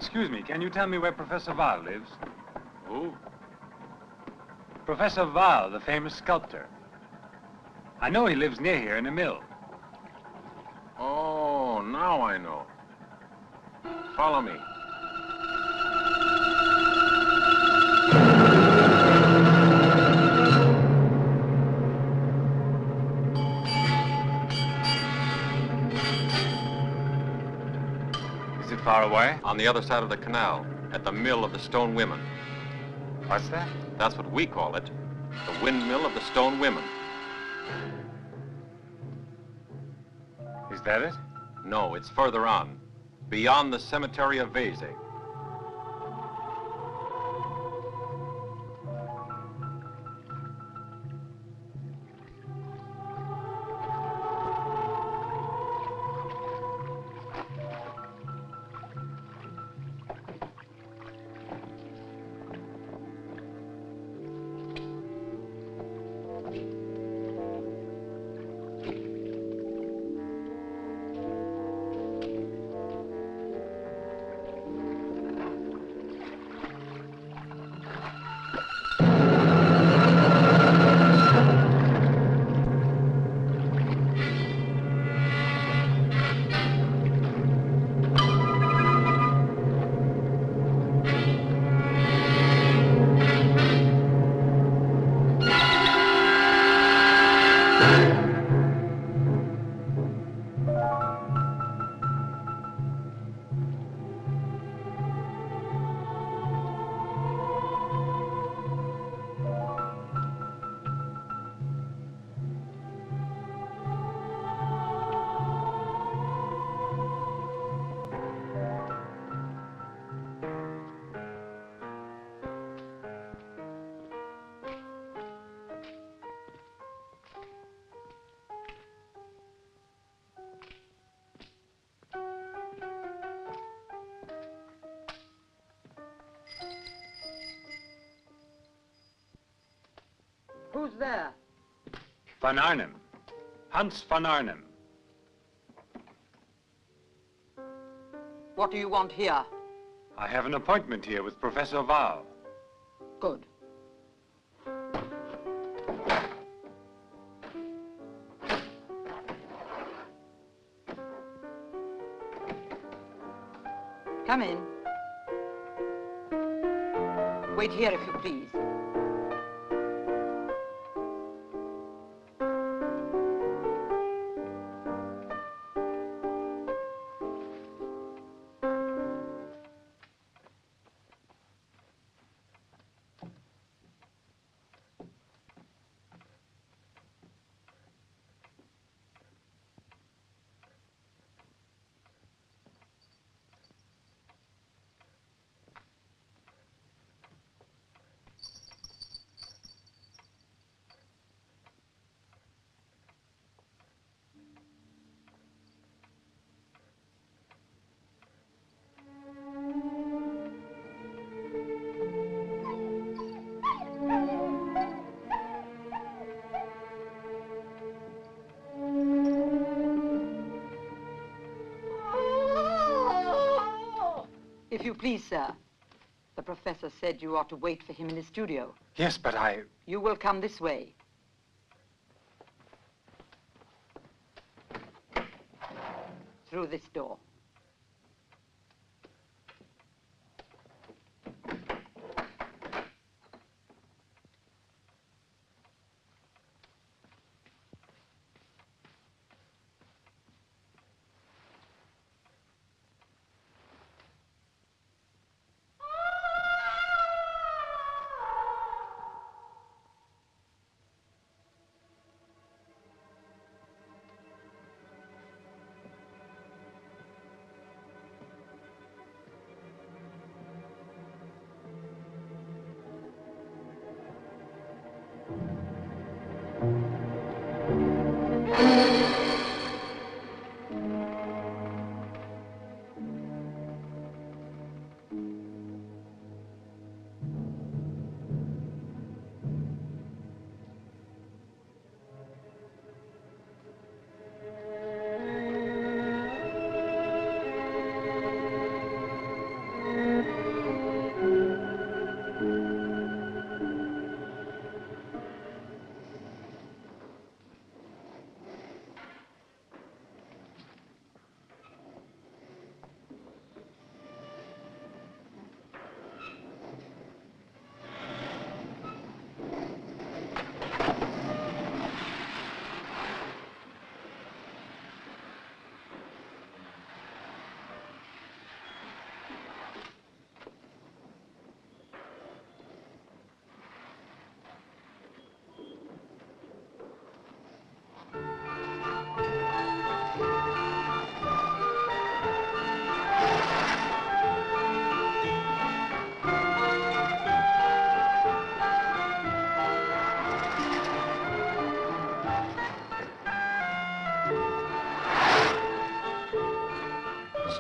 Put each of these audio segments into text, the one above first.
Excuse me, can you tell me where Professor Val lives? Who? Professor Val, the famous sculptor. I know he lives near here in a mill. Oh, now I know. Follow me. Is it far away? On the other side of the canal, at the Mill of the Stone Women. What's that? That's what we call it. The Windmill of the Stone Women. Is that it? No, it's further on. Beyond the cemetery of Veze. Who's there? Van Arnhem. Hans van Arnhem. What do you want here? I have an appointment here with Professor Val. Good. Come in. Wait here, if you please. If you please, sir. The professor said you ought to wait for him in his studio. Yes, but I... You will come this way. Through this door.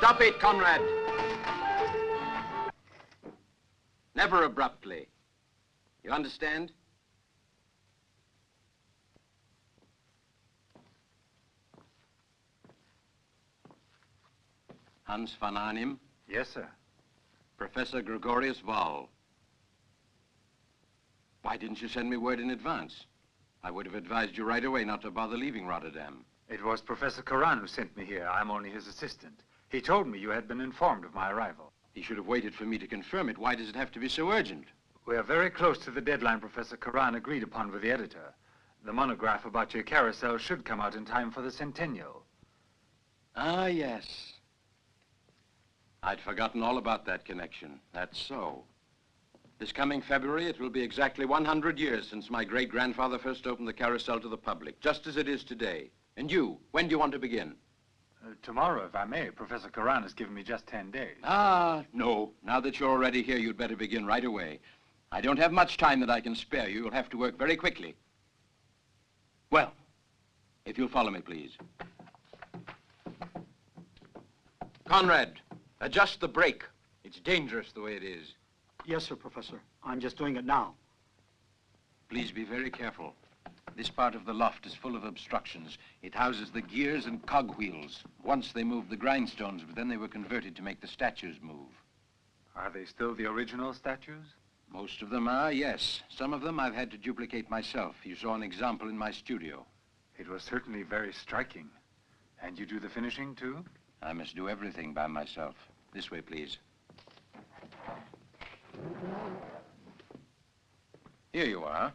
Stop it, Conrad. Never abruptly. You understand? Hans van Arnhem. Yes, sir. Professor Gregorius Wahl. Why didn't you send me word in advance? I would have advised you right away not to bother leaving Rotterdam. It was Professor Karan who sent me here. I'm only his assistant. He told me you had been informed of my arrival. He should have waited for me to confirm it. Why does it have to be so urgent? We are very close to the deadline Professor Karan agreed upon with the editor. The monograph about your carousel should come out in time for the centennial. Ah, yes. I'd forgotten all about that connection. That's so. This coming February, it will be exactly 100 years since my great-grandfather first opened the carousel to the public, just as it is today. And you, when do you want to begin? Tomorrow, if I may. Professor Karan has given me just 10 days. Ah, no. Now that you're already here, you'd better begin right away. I don't have much time that I can spare you. You'll have to work very quickly. Well, if you'll follow me, please. Conrad, adjust the brake. It's dangerous the way it is. Yes, sir, Professor. I'm just doing it now. Please be very careful. This part of the loft is full of obstructions. It houses the gears and cog wheels. Once they moved the grindstones, but then they were converted to make the statues move. Are they still the original statues? Most of them are, yes. Some of them I've had to duplicate myself. You saw an example in my studio. It was certainly very striking. And you do the finishing, too? I must do everything by myself. This way, please. Here you are.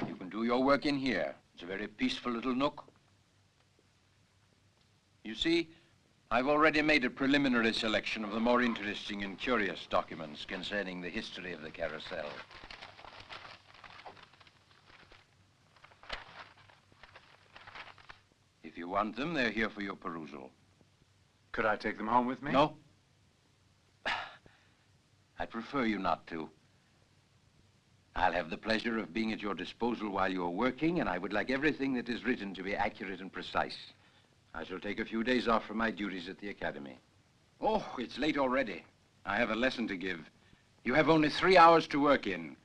You can do your work in here. It's a very peaceful little nook. You see, I've already made a preliminary selection of the more interesting and curious documents concerning the history of the carousel. If you want them, they're here for your perusal. Could I take them home with me? No. I prefer you not to. I'll have the pleasure of being at your disposal while you're working, and I would like everything that is written to be accurate and precise. I shall take a few days off from my duties at the academy. Oh, it's late already. I have a lesson to give. You have only 3 hours to work in.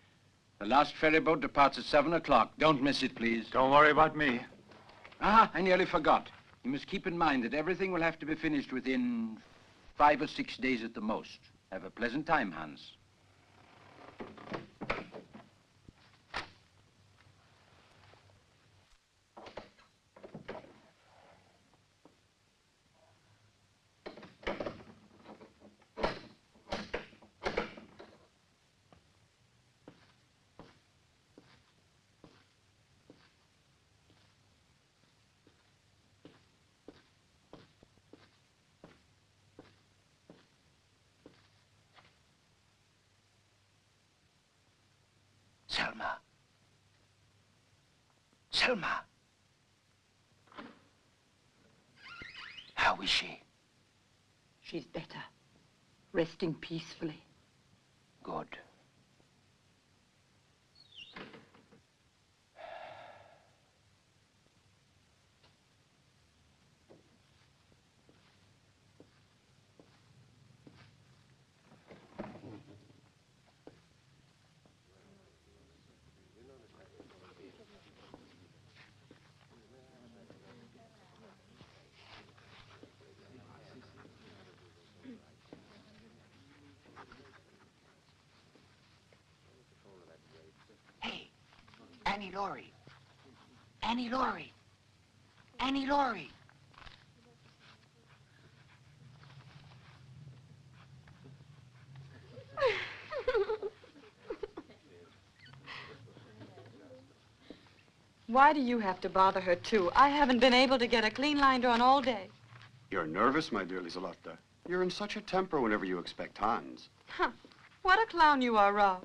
The last ferry boat departs at 7 o'clock. Don't miss it, please. Don't worry about me. Ah, I nearly forgot. You must keep in mind that everything will have to be finished within 5 or 6 days at the most. Have a pleasant time, Hans. Selma. Selma. How is she? She's better. Resting peacefully. Good. Annie Laurie. Annie Laurie. Annie Laurie. Why do you have to bother her, too? I haven't been able to get a clean line drawn all day. You're nervous, my dear Liselotte. You're in such a temper whenever you expect Hans. Huh. What a clown you are, Rob.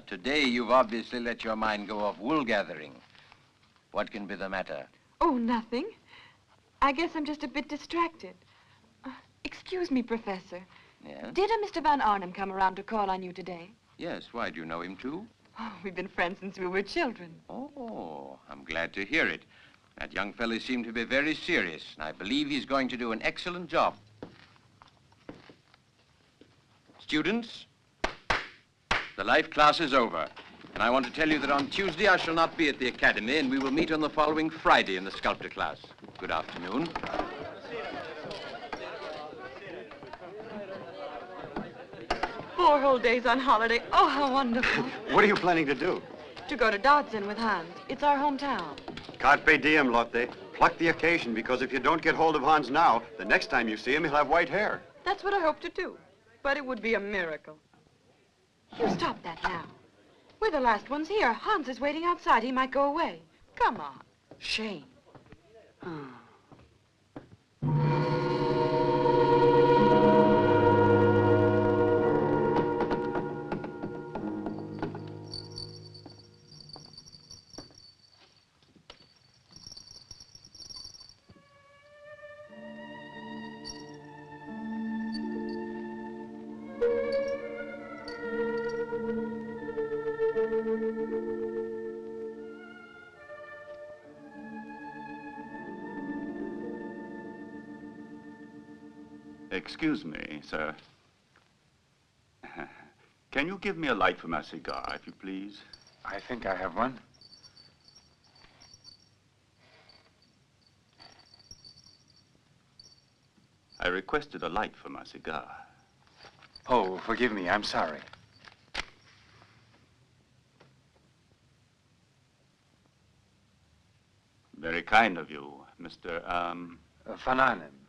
Today, you've obviously let your mind go off wool gathering. What can be the matter? Oh, nothing. I guess I'm just a bit distracted. Excuse me, Professor. Yes? Did a Mr. Van Arnhem come around to call on you today? Yes, why, do you know him too? Oh, we've been friends since we were children. Oh, I'm glad to hear it. That young fellow seemed to be very serious, and I believe he's going to do an excellent job. Students, the life class is over. And I want to tell you that on Tuesday I shall not be at the academy, and we will meet on the following Friday in the sculptor class. Good afternoon. 4 whole days on holiday. Oh, how wonderful. What are you planning to do? To go to Dodson with Hans. It's our hometown. Carpe diem, Lotte. Pluck the occasion, because if you don't get hold of Hans now, the next time you see him, he'll have white hair. That's what I hope to do. But it would be a miracle. You stop that now. We're the last ones here. Hans is waiting outside. He might go away. Come on. Shame. Excuse me, sir. Can you give me a light for my cigar, if you please? I think I have one. I requested a light for my cigar. Oh, forgive me. I'm sorry. Very kind of you, Mr. Van Arnhem.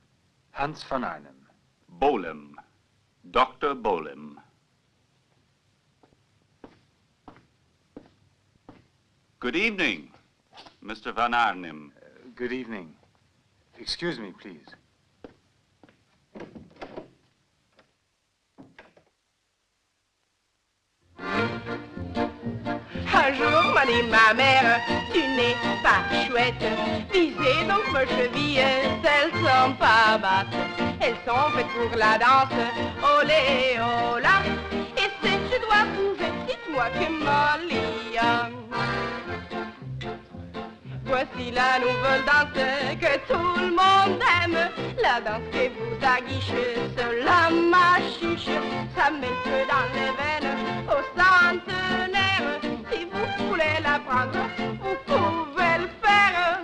Hans Van Arnhem. Bolem. Dr. Bolem. Good evening, Mr. Van Arnhem. Good evening. Excuse me, please. Un jour m'a dit ma mère, tu n'es pas chouette. Visez donc vos chevilles, elles sont pas basses. Elles sont faites pour la danse, olé, ola. Et si je dois bouger, dites-moi que Molly. Voici la nouvelle danse que tout le monde aime. La danse qui vous aguiche, cela m'achiche. Ça met le feu dans les veines au centenaire. Si vous voulez l'apprendre, vous pouvez le faire.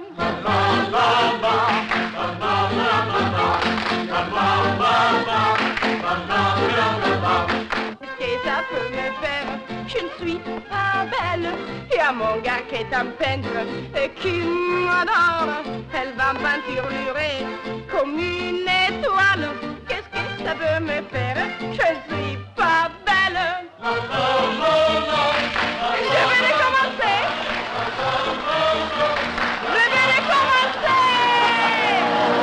Qu'est-ce que ça peut me faire? Je ne suis pas belle. Et à mon gars qui est un peintre et qui m'adore, elle va me peinturer comme une étoile. Qu'est-ce que ça peut me faire? Je ne suis pas belle. Je vais recommencer. Je vais recommencer.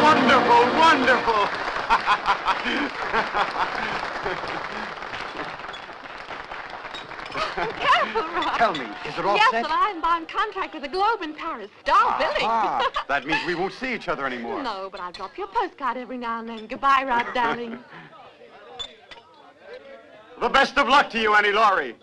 Wonderful, wonderful! Careful, Rob. Tell me, is it all Yes, set? an iron-bound contract with the Globe in Paris. Star billing. Ah, that means we won't see each other anymore. No, but I'll drop you a postcard every now and then. Goodbye, Rob, darling. The best of luck to you, Annie Laurie.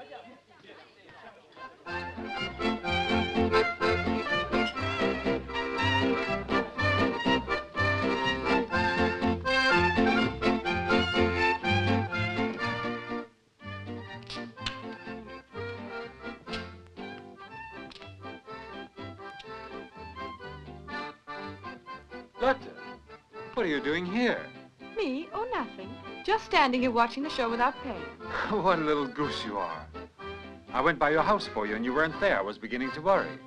Lotte, what are you doing here? Me? Oh, nothing. Just standing here watching the show without pay. What a little goose you are. I went by your house for you and you weren't there. I was beginning to worry.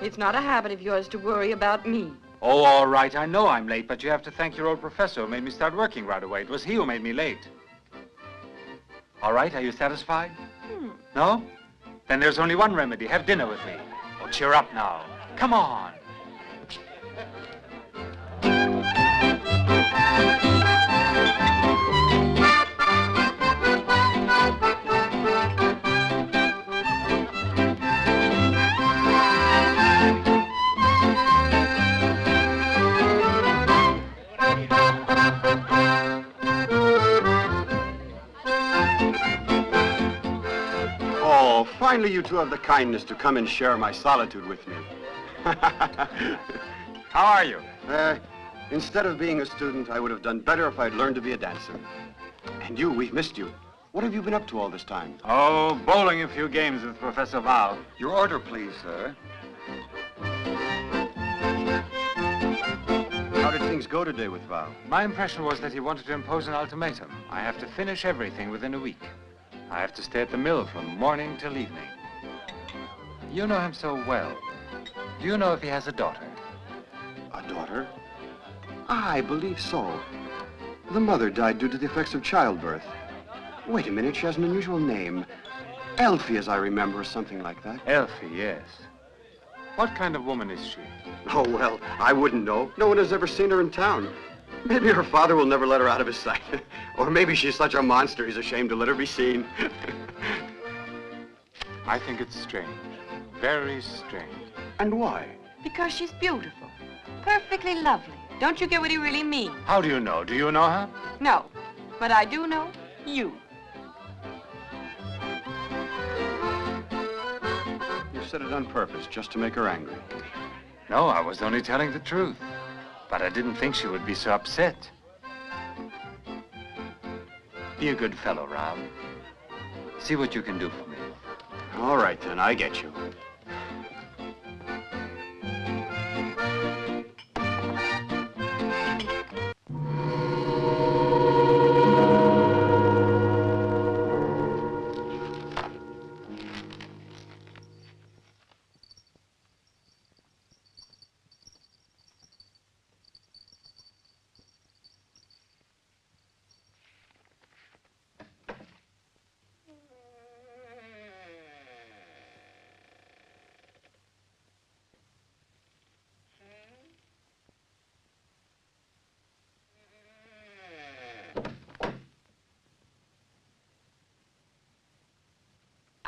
It's not a habit of yours to worry about me. Oh, all right. I know I'm late, but you have to thank your old professor who made me start working right away. It was he who made me late. All right, are you satisfied? No? Then there's only one remedy. Have dinner with me. Oh, cheer up now. Come on. finally you two have the kindness to come and share my solitude with me. How are you? Instead of being a student, I would have done better if I'd learned to be a dancer. And you, we've missed you. What have you been up to all this time? Oh, bowling a few games with Professor Val. Your order, please, sir. How did things go today with Val? My impression was that he wanted to impose an ultimatum. I have to finish everything within a week. I have to stay at the mill from morning till evening. You know him so well. Do you know if he has a daughter? A daughter? I believe so. The mother died due to the effects of childbirth. Wait a minute, she has an unusual name. Elfie, as I remember, or something like that. Elfie, yes. What kind of woman is she? Oh, well, I wouldn't know. No one has ever seen her in town. Maybe her father will never let her out of his sight. Or maybe she's such a monster he's ashamed to let her be seen. I think it's strange. Very strange. And why? Because she's beautiful. Perfectly lovely. Don't you get what he really means? How do you know? Do you know her? No. But I do know you. You said it on purpose, just to make her angry. No, I was only telling the truth. But I didn't think she would be so upset. Be a good fellow, Ram. See what you can do for me. All right, then, I get you.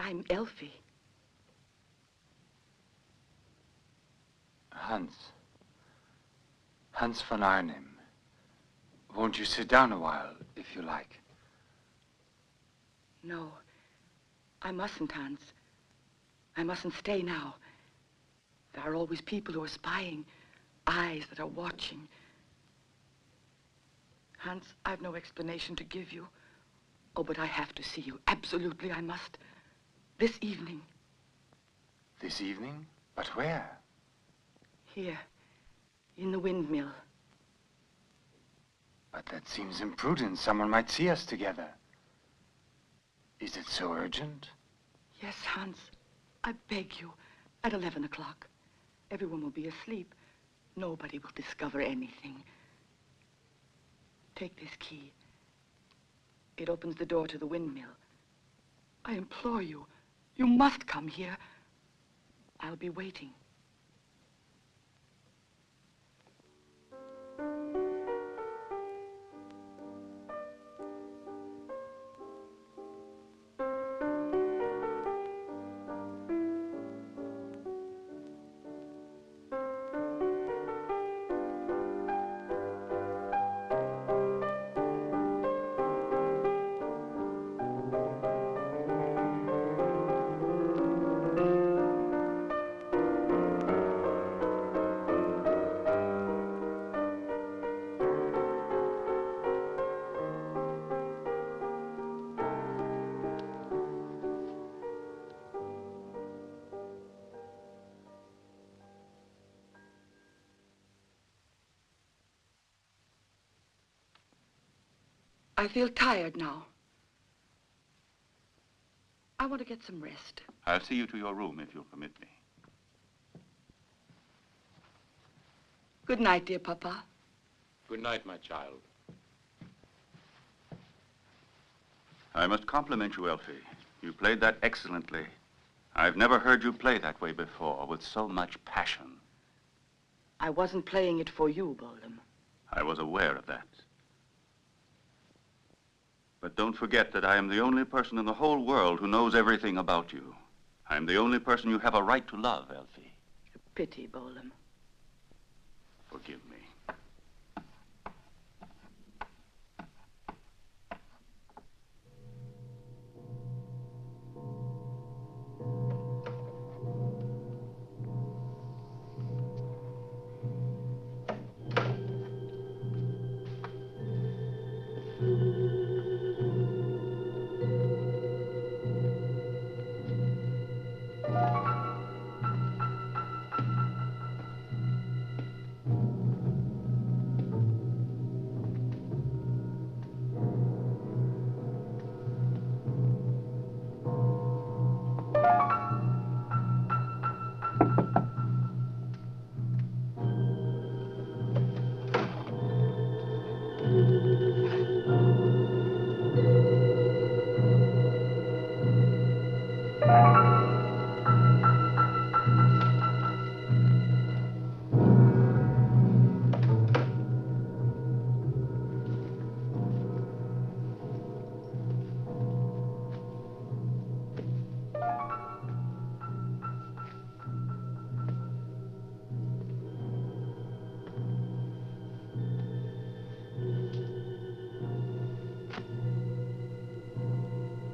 I'm Elfie. Hans. Hans von Arnim. Won't you sit down a while, if you like? No, I mustn't, Hans. I mustn't stay now. There are always people who are spying, eyes that are watching. Hans, I've no explanation to give you. Oh, but I have to see you. Absolutely, I must. This evening. This evening? But where? Here, in the windmill. But that seems imprudent. Someone might see us together. Is it so urgent? Yes, Hans. I beg you. At 11 o'clock. Everyone will be asleep. Nobody will discover anything. Take this key. It opens the door to the windmill. I implore you. You must come here. I'll be waiting. I feel tired now. I want to get some rest. I'll see you to your room, if you'll permit me. Good night, dear Papa. Good night, my child. I must compliment you, Elfie. You played that excellently. I've never heard you play that way before, with so much passion. I wasn't playing it for you, Bolem. I was aware of that. But don't forget that I am the only person in the whole world who knows everything about you. I'm the only person you have a right to love, Elfie. A pity, Bolem. Forgive me.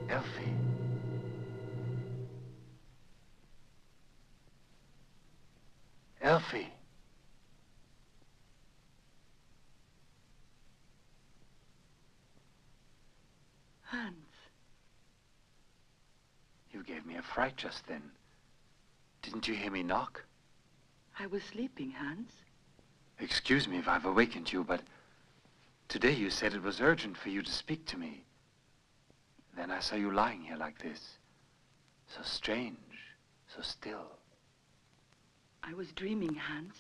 Elfie. Elfie. Hans. You gave me a fright just then. Didn't you hear me knock? I was sleeping, Hans. Excuse me if I've awakened you, but today you said it was urgent for you to speak to me. Then I saw you lying here like this. So strange, so still. I was dreaming, Hans.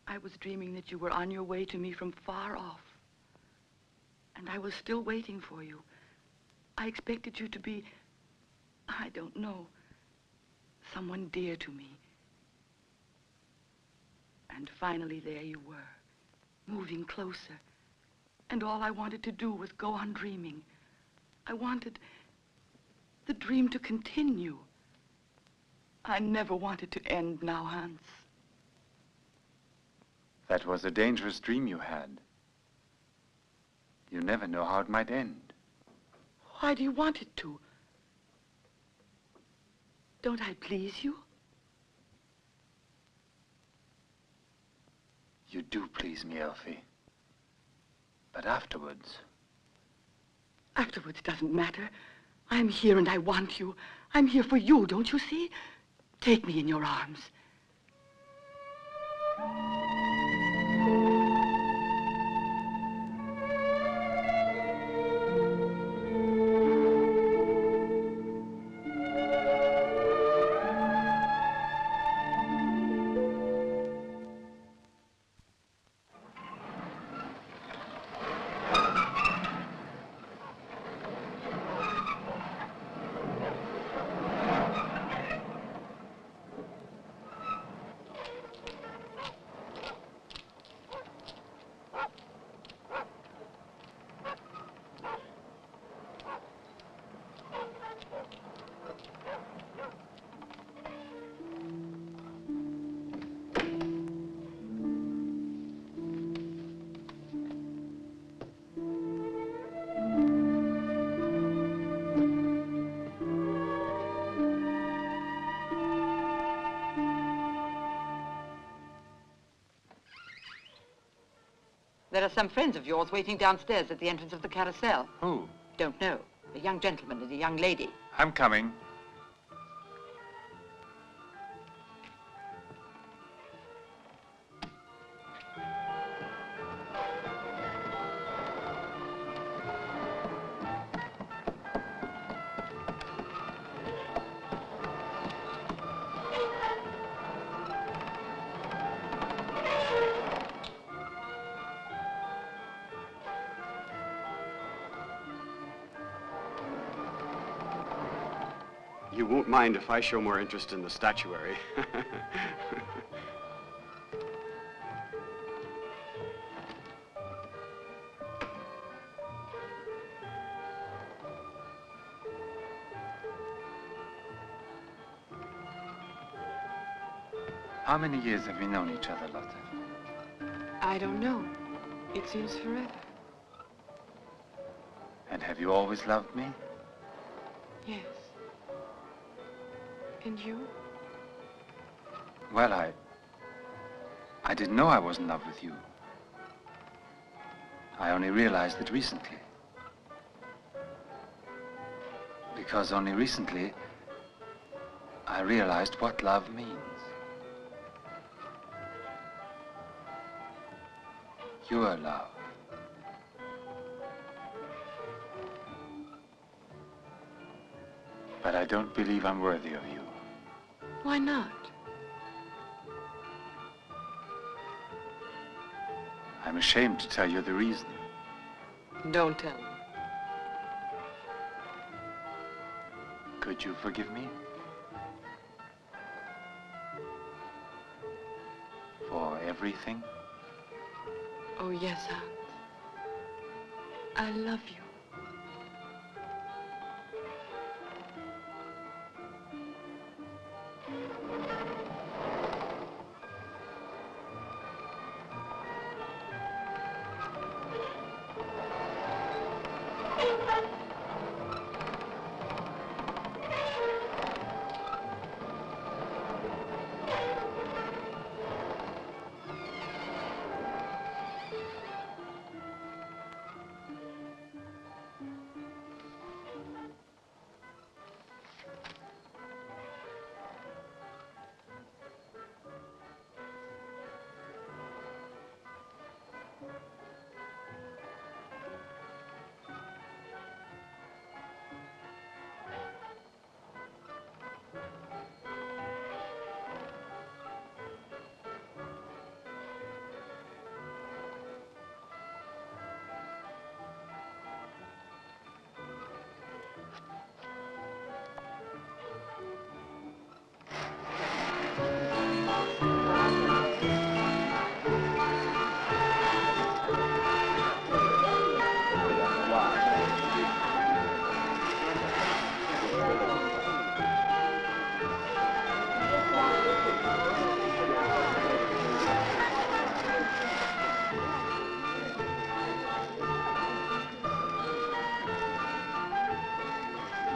I was dreaming that you were on your way to me from far off. And I was still waiting for you. I expected you to be, I don't know, someone dear to me. And finally there you were, moving closer. And all I wanted to do was go on dreaming. I wanted the dream to continue. I never wanted to end now, Hans. That was a dangerous dream you had. You never know how it might end. Why do you want it to? Don't I please you? You do please me, Elfie. But afterwards... Afterwards doesn't matter. I'm here and I want you. I'm here for you, don't you see? Take me in your arms. There are some friends of yours waiting downstairs at the entrance of the carousel. Who? Don't know. A young gentleman and a young lady. I'm coming. You won't mind if I show more interest in the statuary. How many years have we known each other, Lotte? I don't know. It seems forever. And have you always loved me? Yes. And you? Well, I didn't know I was in love with you. I only realized it recently. Because only recently, I realized what love means. Your love. But I don't believe I'm worthy of you. Why not? I'm ashamed to tell you the reason. Don't tell me. Could you forgive me? For everything? Oh, yes, Hans. I love you.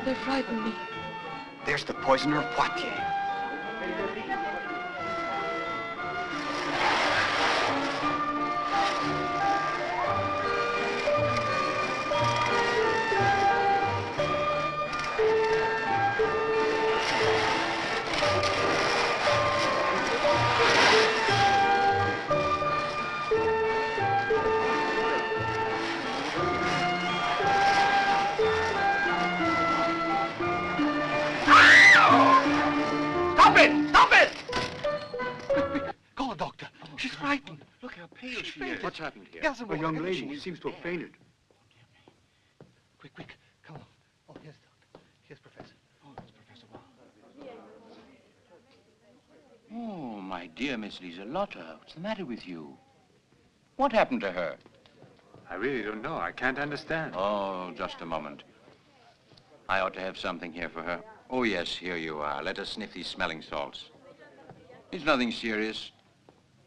They frighten me. There's the poisoner of Poitiers. Stop it! Stop it! Call a doctor. She's frightened. Look how pale she is. What's happened here? There's A young lady seems to have fainted. Quick, quick. Come on. Oh, here's doctor. Here's Professor. Oh, it's Professor Wall. Oh, my dear Miss Lieselotte, what's the matter with you? What happened to her? I really don't know. I can't understand. Oh, just a moment. I ought to have something here for her. Oh, yes, here you are. Let us sniff these smelling salts. It's nothing serious.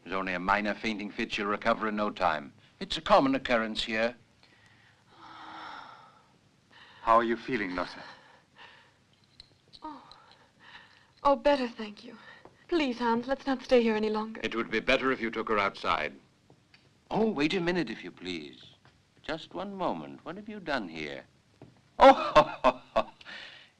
There's only a minor fainting fit. She'll recover in no time. It's a common occurrence here. How are you feeling, Lotte? Oh, better, thank you. Please, Hans, let's not stay here any longer. It would be better if you took her outside. Oh, wait a minute, if you please. Just one moment. What have you done here? Oh,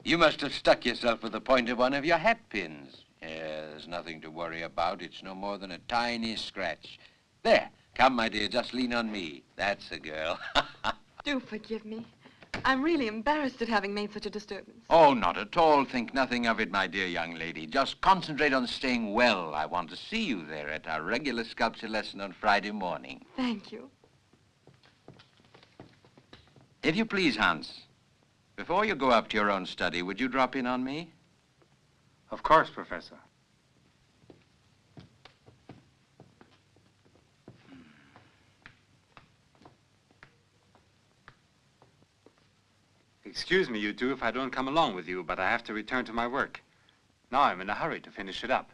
you must have stuck yourself with the point of one of your hat pins. Yeah, there's nothing to worry about. It's no more than a tiny scratch. There. Come, my dear, just lean on me. That's a girl. Do forgive me. I'm really embarrassed at having made such a disturbance. Oh, not at all. Think nothing of it, my dear young lady. Just concentrate on staying well. I want to see you there at our regular sculpture lesson on Friday morning. Thank you. If you please, Hans, before you go up to your own study, would you drop in on me? Of course, Professor. Excuse me, you two, if I don't come along with you, but I have to return to my work. Now I'm in a hurry to finish it up.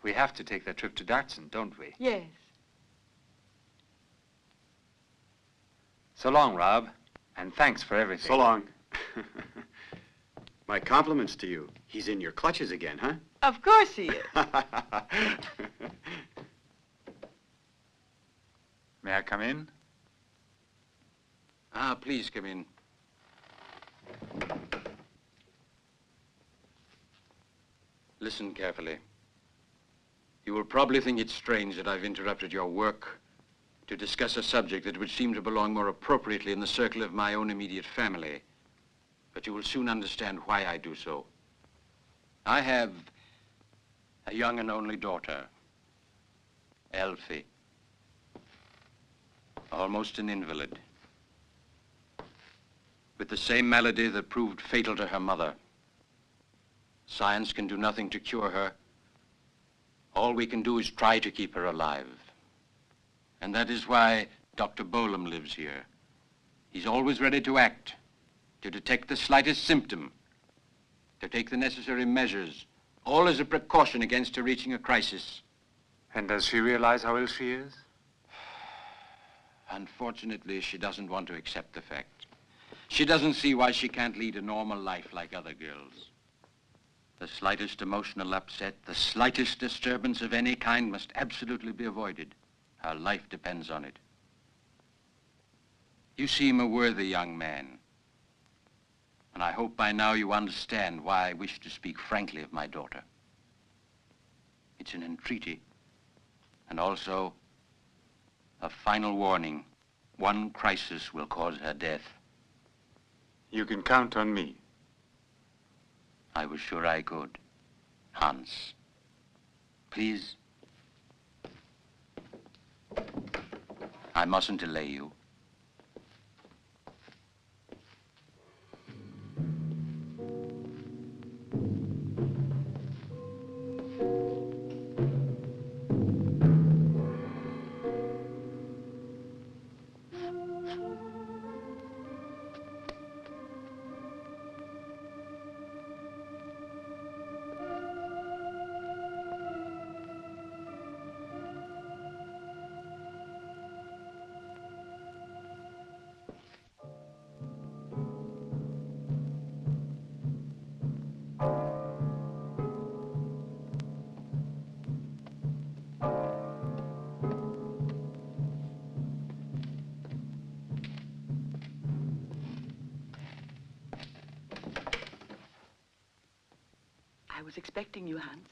We have to take that trip to Dartson, don't we? Yes. So long, Rob, and thanks for everything. So long. My compliments to you. He's in your clutches again, huh? Of course he is. May I come in? Ah, please come in. Listen carefully. You will probably think it strange that I've interrupted your work to discuss a subject that would seem to belong more appropriately in the circle of my own immediate family. But you will soon understand why I do so. I have a young and only daughter, Elfie, almost an invalid, with the same malady that proved fatal to her mother. Science can do nothing to cure her. All we can do is try to keep her alive. And that is why Dr. Bolam lives here. He's always ready to act, to detect the slightest symptom, to take the necessary measures, all as a precaution against her reaching a crisis. And does she realize how ill she is? Unfortunately, she doesn't want to accept the fact. She doesn't see why she can't lead a normal life like other girls. The slightest emotional upset, the slightest disturbance of any kind must absolutely be avoided. Her life depends on it. You seem a worthy young man. And I hope by now you understand why I wish to speak frankly of my daughter. It's an entreaty, and also a final warning. One crisis will cause her death. You can count on me. I was sure I could. Hans, please. I mustn't delay you. expecting you, Hans.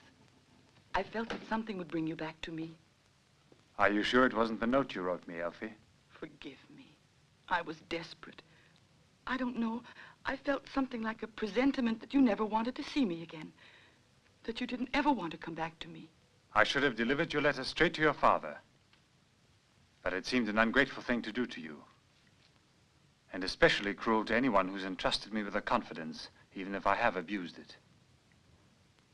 I felt that something would bring you back to me. Are you sure it wasn't the note you wrote me, Elfie? Forgive me. I was desperate. I don't know. I felt something like a presentiment that you never wanted to see me again. That you didn't ever want to come back to me. I should have delivered your letter straight to your father. But it seemed an ungrateful thing to do to you. And especially cruel to anyone who's entrusted me with a confidence, even if I have abused it.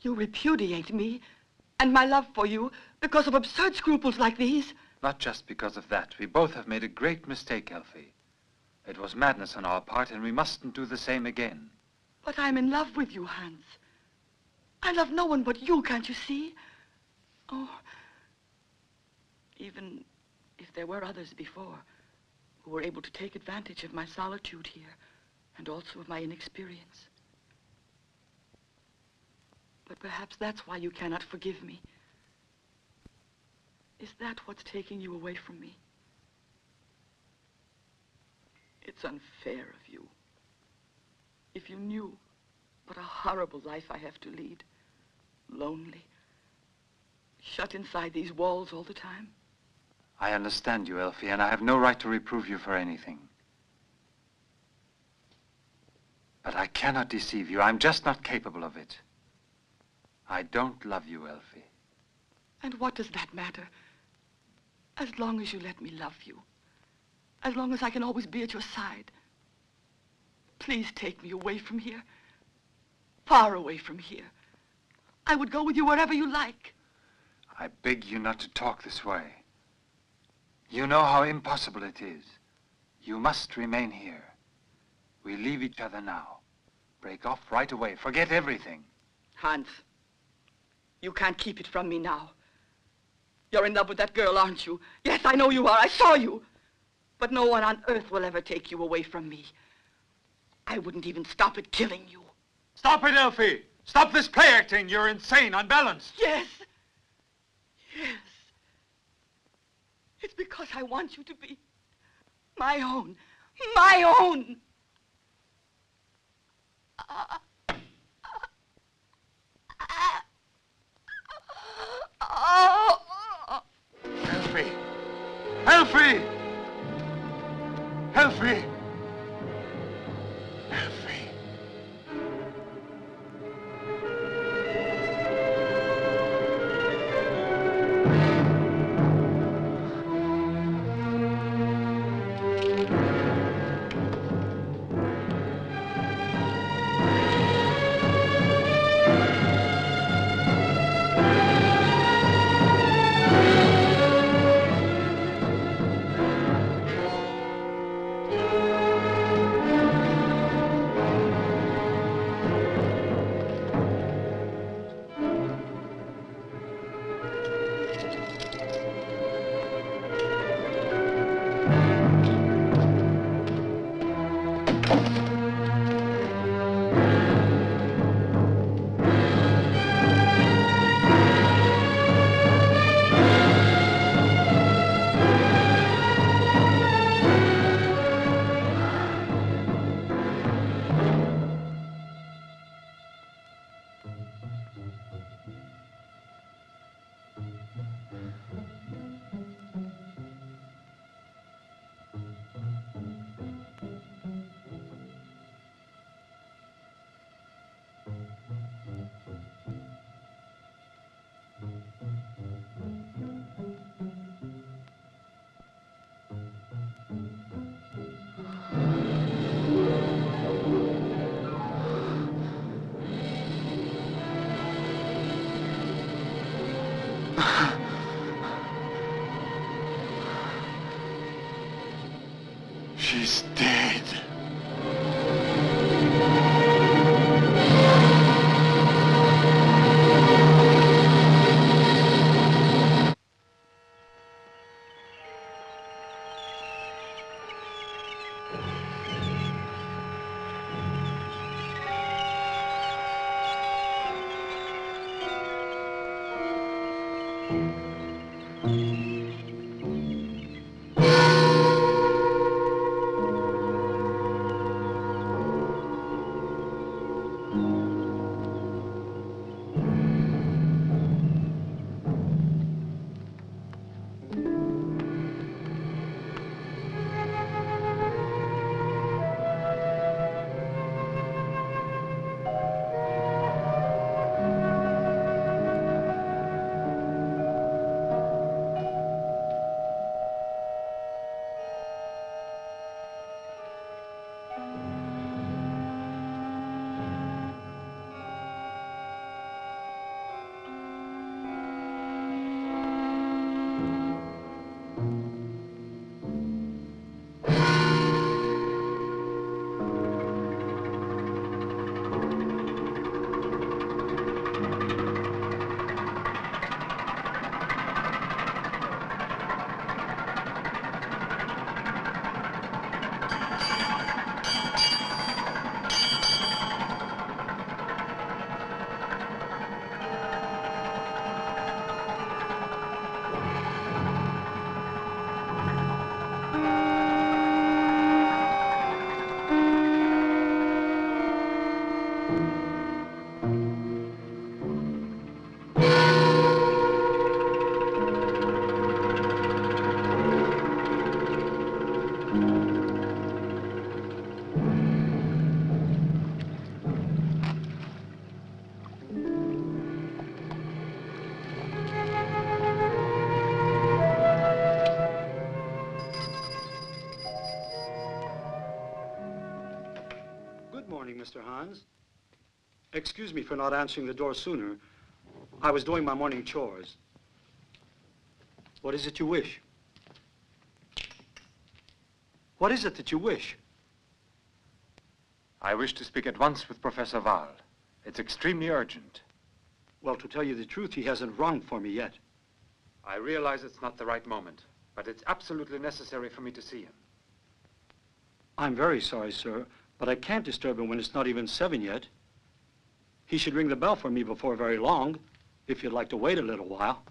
You repudiate me and my love for you because of absurd scruples like these? Not just because of that. We both have made a great mistake, Elfie. It was madness on our part, and we mustn't do the same again. But I'm in love with you, Hans. I love no one but you, can't you see? Oh, even if there were others before who were able to take advantage of my solitude here and also of my inexperience. But perhaps that's why you cannot forgive me. Is that what's taking you away from me? It's unfair of you. If you knew what a horrible life I have to lead. Lonely. Shut inside these walls all the time. I understand you, Elfie, and I have no right to reprove you for anything. But I cannot deceive you. I'm just not capable of it. I don't love you, Elfie. And what does that matter? As long as you let me love you. As long as I can always be at your side. Please take me away from here. Far away from here. I would go with you wherever you like. I beg you not to talk this way. You know how impossible it is. You must remain here. We leave each other now. Break off right away. Forget everything. Hans, you can't keep it from me now. You're in love with that girl, aren't you? Yes, I know you are. I saw you. But no one on earth will ever take you away from me. I wouldn't even stop at killing you. Stop it, Elfie! Stop this play acting! You're insane, unbalanced. Yes. Yes. It's because I want you to be my own. My own. Elfie! Elfie! Elfie! Elfie! She's dead. morning, Mr. Hans. Excuse me for not answering the door sooner. I was doing my morning chores. What is it you wish? What is it that you wish? I wish to speak at once with Professor Wahl. It's extremely urgent. Well, to tell you the truth, he hasn't rung for me yet. I realize it's not the right moment, but it's absolutely necessary for me to see him. I'm very sorry, sir, but I can't disturb him when it's not even 7 yet. He should ring the bell for me before very long, if you'd like to wait a little while.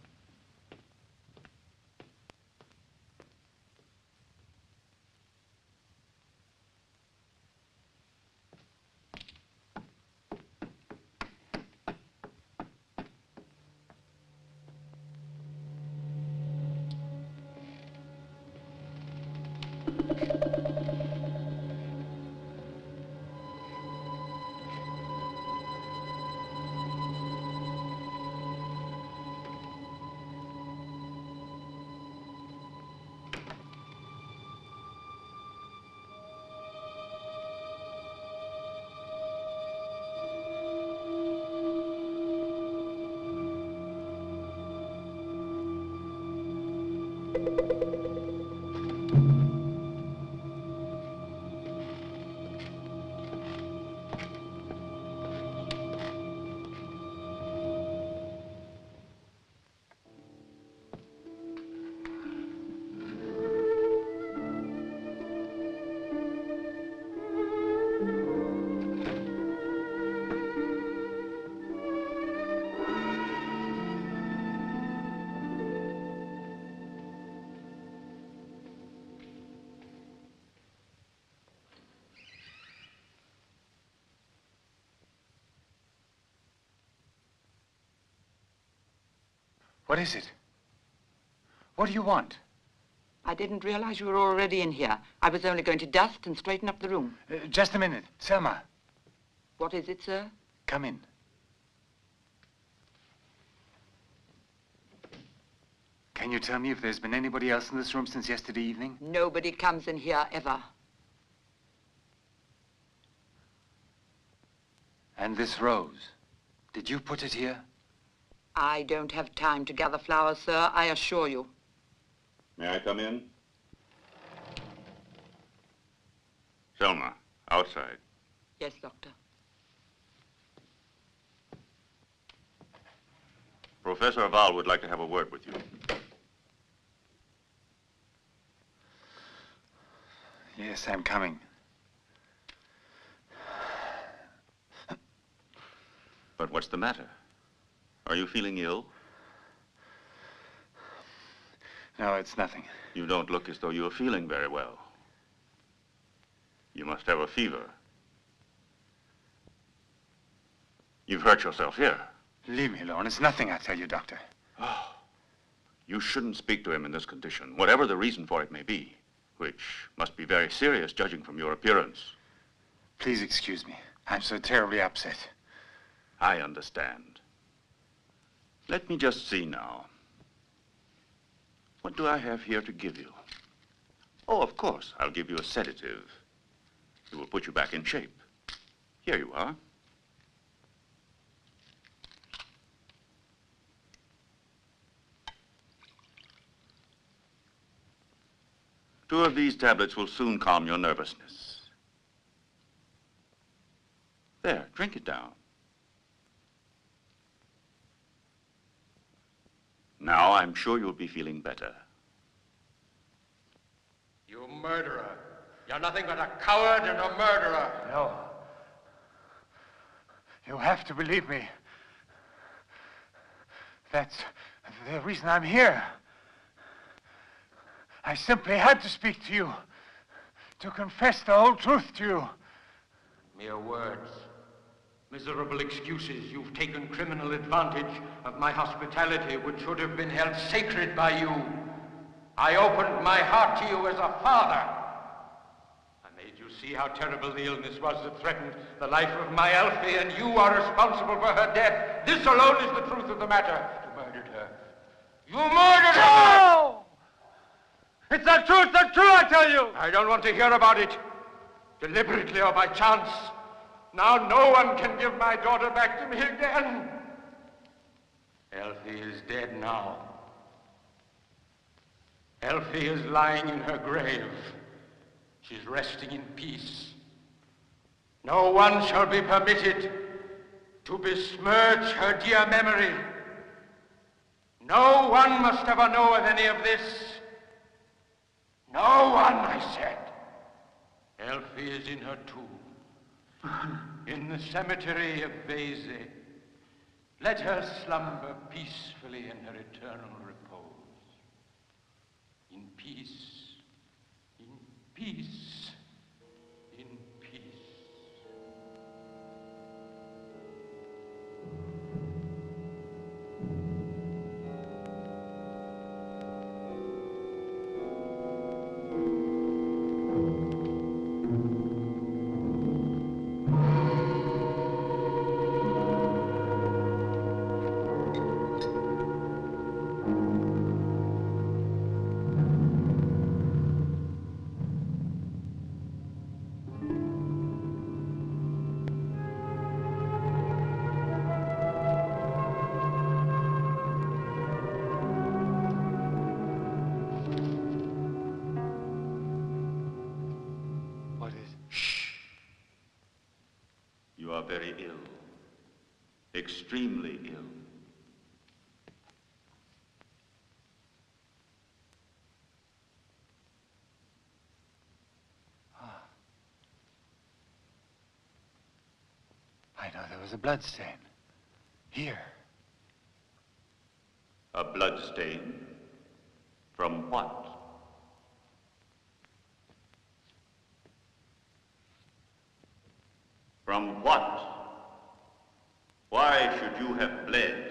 What is it? What do you want? I didn't realize you were already in here. I was only going to dust and straighten up the room. Just a minute. Selma. What is it, sir? Come in. Can you tell me if there's been anybody else in this room since yesterday evening? Nobody comes in here ever. And this rose, did you put it here? I don't have time to gather flowers, sir, I assure you. May I come in? Selma, outside. Yes, Doctor. Professor Wahl would like to have a word with you. Yes, I'm coming. But what's the matter? Are you feeling ill? No, it's nothing. You don't look as though you are feeling very well. You must have a fever. You've hurt yourself here. Leave me alone. It's nothing, I tell you, Doctor. Oh, you shouldn't speak to him in this condition, whatever the reason for it may be, which must be very serious, judging from your appearance. Please excuse me. I'm so terribly upset. I understand. Let me just see now. What do I have here to give you? Oh, of course, I'll give you a sedative. It will put you back in shape. Here you are. Two of these tablets will soon calm your nervousness. There, drink it down. Now I'm sure you'll be feeling better. You murderer. You're nothing but a coward and a murderer. No. You have to believe me. That's the reason I'm here. I simply had to speak to you, to confess the whole truth to you. Mere words. Miserable excuses. You've taken criminal advantage of my hospitality, which should have been held sacred by you. I opened my heart to you as a father. I made you see how terrible the illness was that threatened the life of my Elfie, and you are responsible for her death. This alone is the truth of the matter. You murdered her. You murdered her! No! It's not true, it's not true, I tell you! I don't want to hear about it. Deliberately or by chance, Now no one can give my daughter back to me again. Elfie is dead now. Elfie is lying in her grave. She's resting in peace. No one shall be permitted to besmirch her dear memory. No one must ever know of any of this. No one, I said. Elfie is in her tomb, in the cemetery of Vézé. Let her slumber peacefully in her eternal repose. In peace, in peace, in peace. You are very ill. Extremely ill. I know there was a blood stain. Here. A blood stain? From what? From what? Why should you have bled?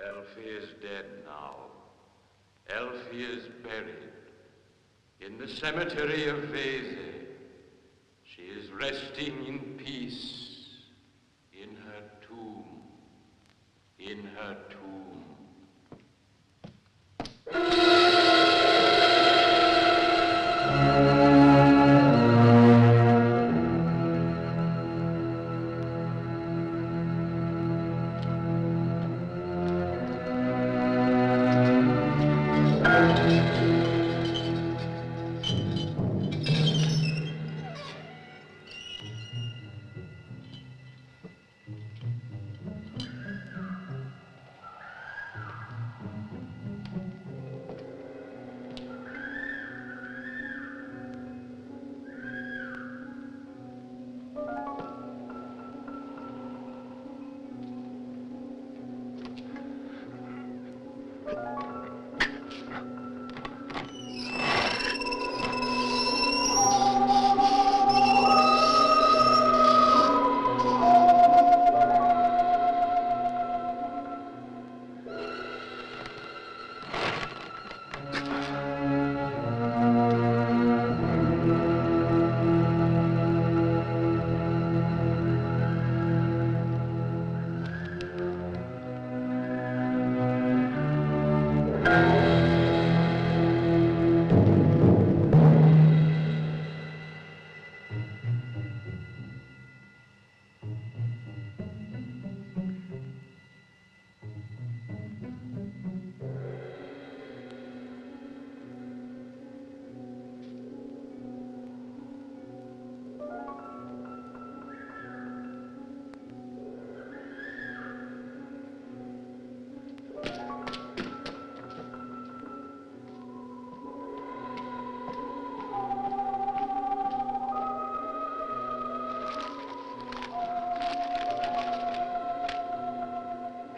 Elfie is dead now. Elfie is buried in the cemetery of Wese. She is resting in peace in her tomb. In her tomb.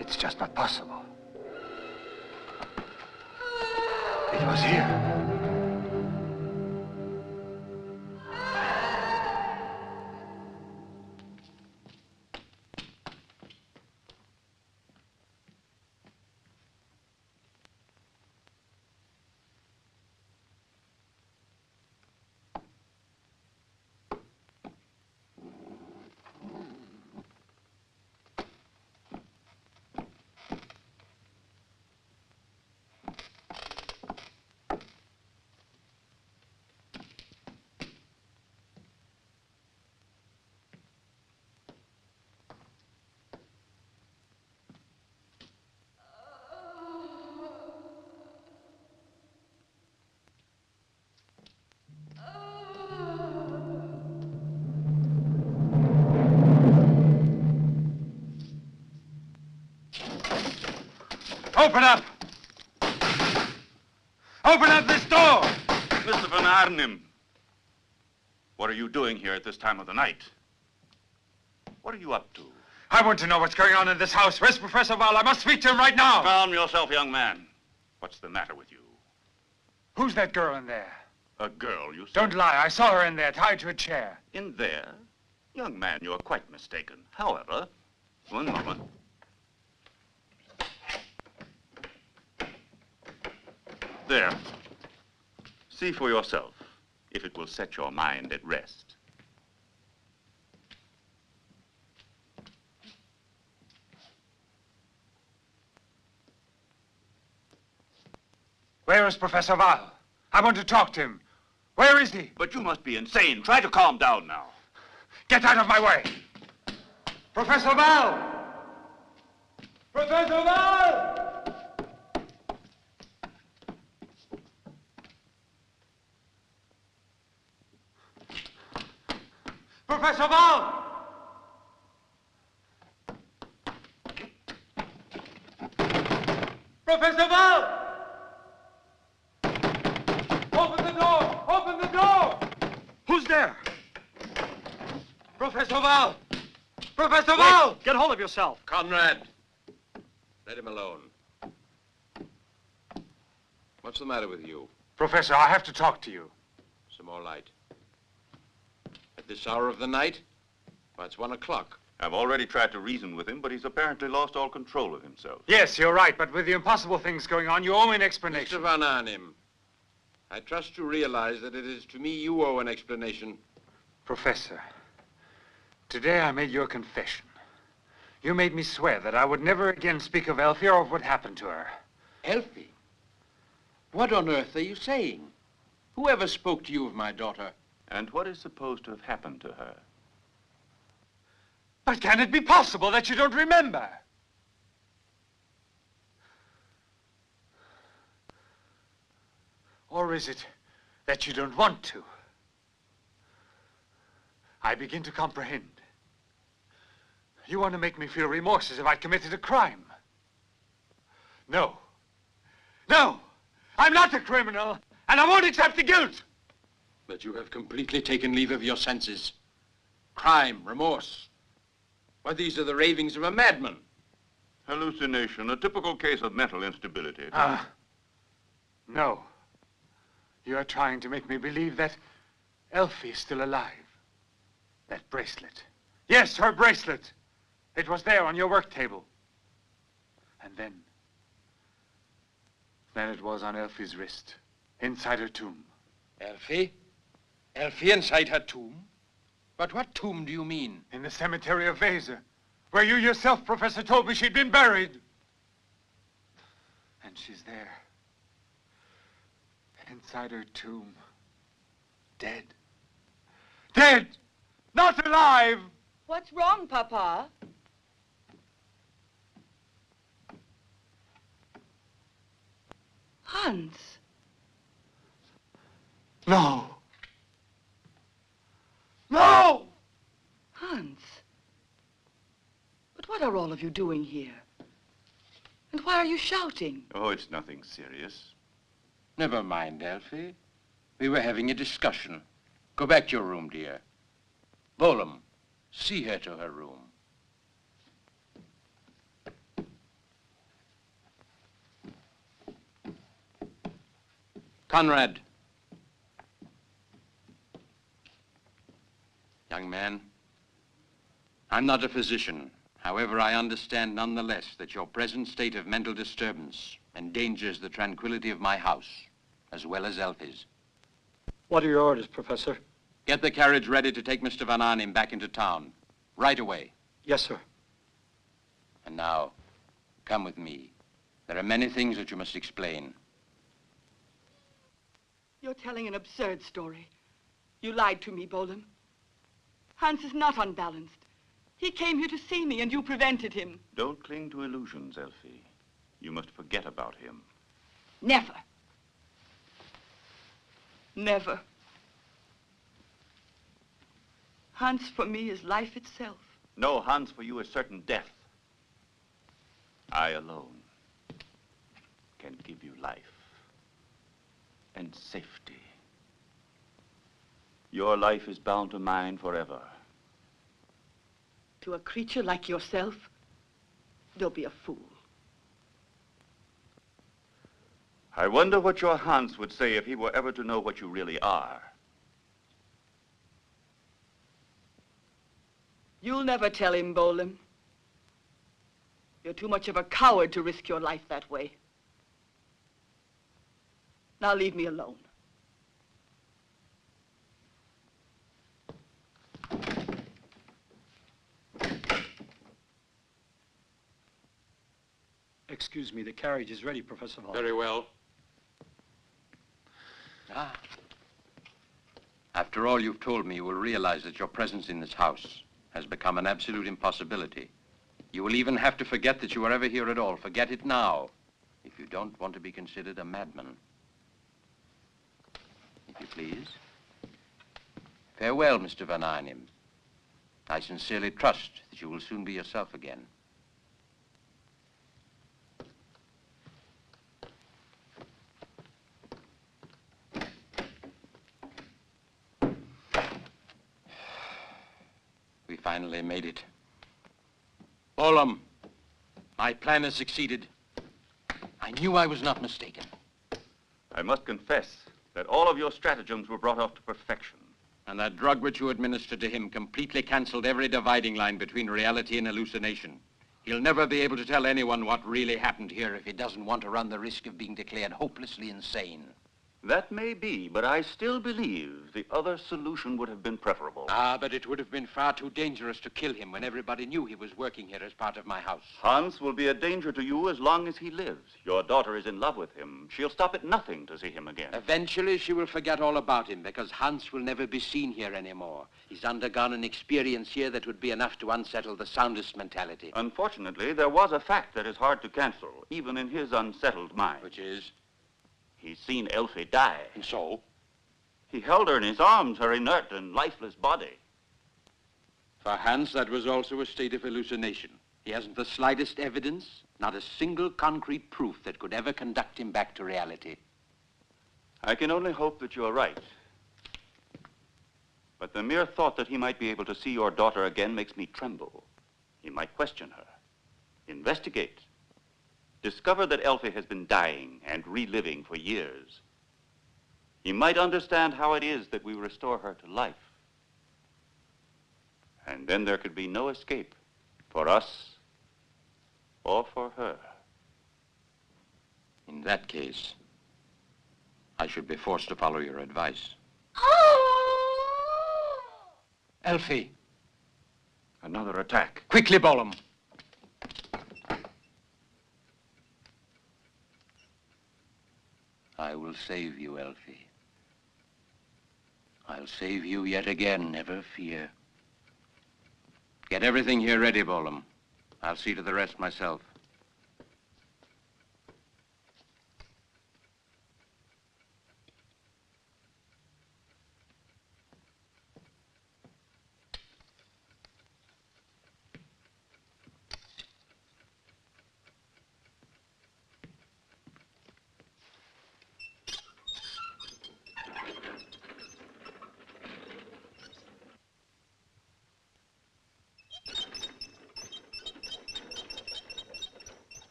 It's just not possible. It was here. Open up! Open up this door! Mr. Van Arnhem, what are you doing here at this time of the night? What are you up to? I want to know what's going on in this house. Where's Professor Val? I must speak to him right now. Calm yourself, young man. What's the matter with you? Who's that girl in there? A girl, you say? Don't lie. I saw her in there, tied to a chair. In there? Young man, you're quite mistaken. However, one moment. There. See for yourself if it will set your mind at rest. Where is Professor Val? I want to talk to him. Where is he? But you must be insane. Try to calm down now. Get out of my way! Professor Val! Professor Val! Professor Val! Professor Val! Open the door! Open the door! Who's there? Professor Val! Professor Val! Get hold of yourself. Conrad, let him alone. What's the matter with you? Professor, I have to talk to you. Some more light. At this hour of the night? Well, it's 1 o'clock. I've already tried to reason with him, but he's apparently lost all control of himself. Yes, you're right, but with the impossible things going on, you owe me an explanation. Mr. Van Arnhem, I trust you realize that it is to me you owe an explanation. Professor, today I made you a confession. You made me swear that I would never again speak of Elfie or of what happened to her. Elfie? What on earth are you saying? Whoever spoke to you of my daughter? And what is supposed to have happened to her? But can it be possible that you don't remember? Or is it that you don't want to? I begin to comprehend. You want to make me feel remorse as if I'd committed a crime. No. No! I'm not a criminal, and I won't accept the guilt! But you have completely taken leave of your senses. Crime, remorse. Why, these are the ravings of a madman. Hallucination, a typical case of mental instability. No. You are trying to make me believe that Elfie is still alive. That bracelet. Yes, her bracelet. It was there on your work table. And then it was on Elfie's wrist, inside her tomb. Elfie? Elfie inside her tomb? But what tomb do you mean? In the cemetery of Weser, where you yourself, Professor, told me she'd been buried. And she's there, inside her tomb, dead. Dead! Not alive! What's wrong, Papa? Hans. No. No! Hans. But what are all of you doing here? And why are you shouting? Oh, it's nothing serious. Never mind, Elfie. We were having a discussion. Go back to your room, dear. Bolam, see her to her room. Conrad. Young man, I'm not a physician. However, I understand nonetheless that your present state of mental disturbance endangers the tranquility of my house, as well as Elfie's. What are your orders, Professor? Get the carriage ready to take Mr. Van Arnhem back into town. Right away. Yes, sir. And now, come with me. There are many things that you must explain. You're telling an absurd story. You lied to me, Bolam. Hans is not unbalanced. He came here to see me, and you prevented him. Don't cling to illusions, Elfie. You must forget about him. Never. Never. Hans for me is life itself. No, Hans, for you is certain death. I alone can give you life and safety. Your life is bound to mine forever. To a creature like yourself, don't be a fool. I wonder what your Hans would say if he were ever to know what you really are. You'll never tell him, Bolam. You're too much of a coward to risk your life that way. Now leave me alone. Excuse me, the carriage is ready, Professor Hall. Very well. After all you've told me, you will realize that your presence in this house has become an absolute impossibility. You will even have to forget that you were ever here at all. Forget it now, if you don't want to be considered a madman. If you please. Farewell, Mr. Van Arnhem. I sincerely trust that you will soon be yourself again. We finally made it. Bolam, my plan has succeeded. I knew I was not mistaken. I must confess that all of your stratagems were brought off to perfection. And that drug which you administered to him completely canceled every dividing line between reality and hallucination. He'll never be able to tell anyone what really happened here if he doesn't want to run the risk of being declared hopelessly insane. That may be, but I still believe the other solution would have been preferable. Ah, but it would have been far too dangerous to kill him when everybody knew he was working here as part of my house. Hans will be a danger to you as long as he lives. Your daughter is in love with him. She'll stop at nothing to see him again. Eventually, she will forget all about him because Hans will never be seen here anymore. He's undergone an experience here that would be enough to unsettle the soundest mentality. Unfortunately, there was a fact that is hard to cancel, even in his unsettled mind. Which is? He's seen Elfie die. And so? He held her in his arms, her inert and lifeless body. For Hans, that was also a state of hallucination. He hasn't the slightest evidence, not a single concrete proof that could ever conduct him back to reality. I can only hope that you're right. But the mere thought that he might be able to see your daughter again makes me tremble. He might question her, investigate, discover that Elfie has been dying and reliving for years. He might understand how it is that we restore her to life. And then there could be no escape for us or for her. In that case, I should be forced to follow your advice. Elfie. Another attack. Quickly, Bolam. I will save you, Elfie. I'll save you yet again, never fear. Get everything here ready, Bolam. I'll see to the rest myself.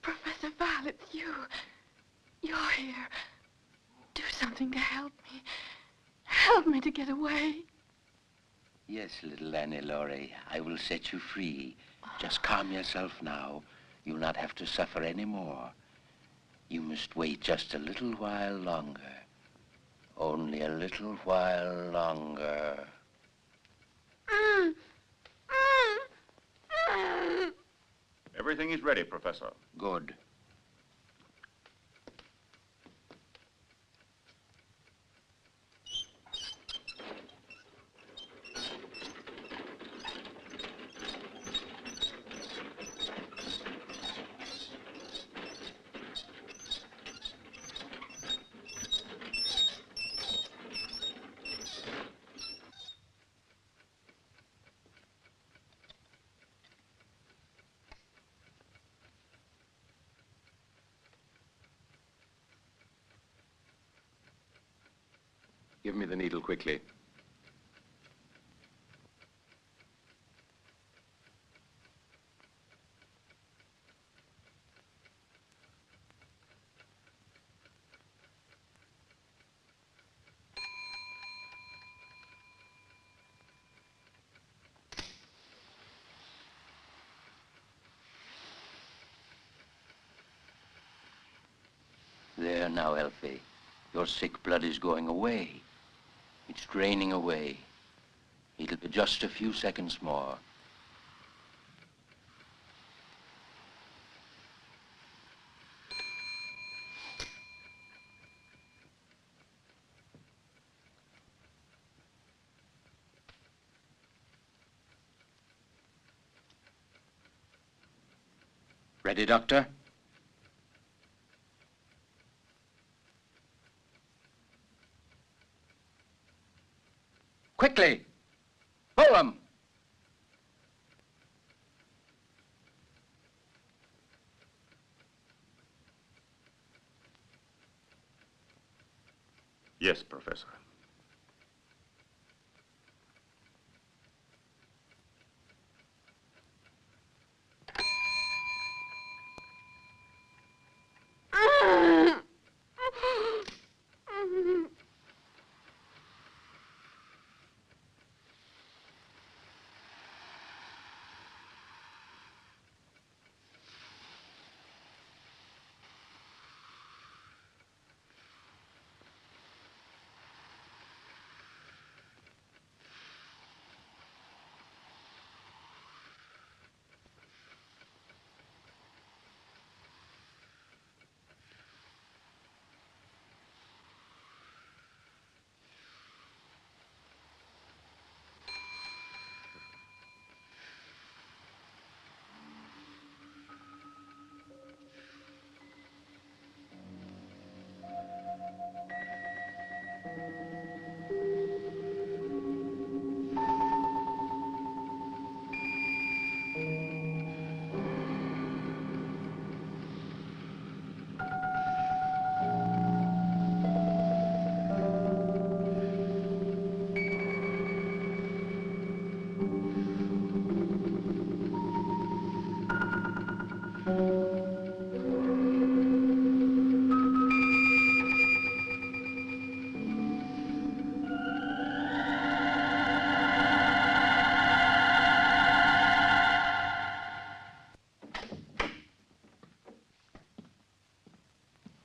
Professor Val, it's you. You're here. Do something to help me. Help me to get away. Yes, little Annie Laurie, I will set you free. Just calm yourself now. You'll not have to suffer any more. You must wait just a little while longer. Only a little while longer. Everything is ready, Professor. Good. Give me the needle quickly. now, Elfie. Your sick blood is going away. It's draining away. It'll be just a few seconds more. Ready, Doctor? Quickly! Pull them! Yes, Professor.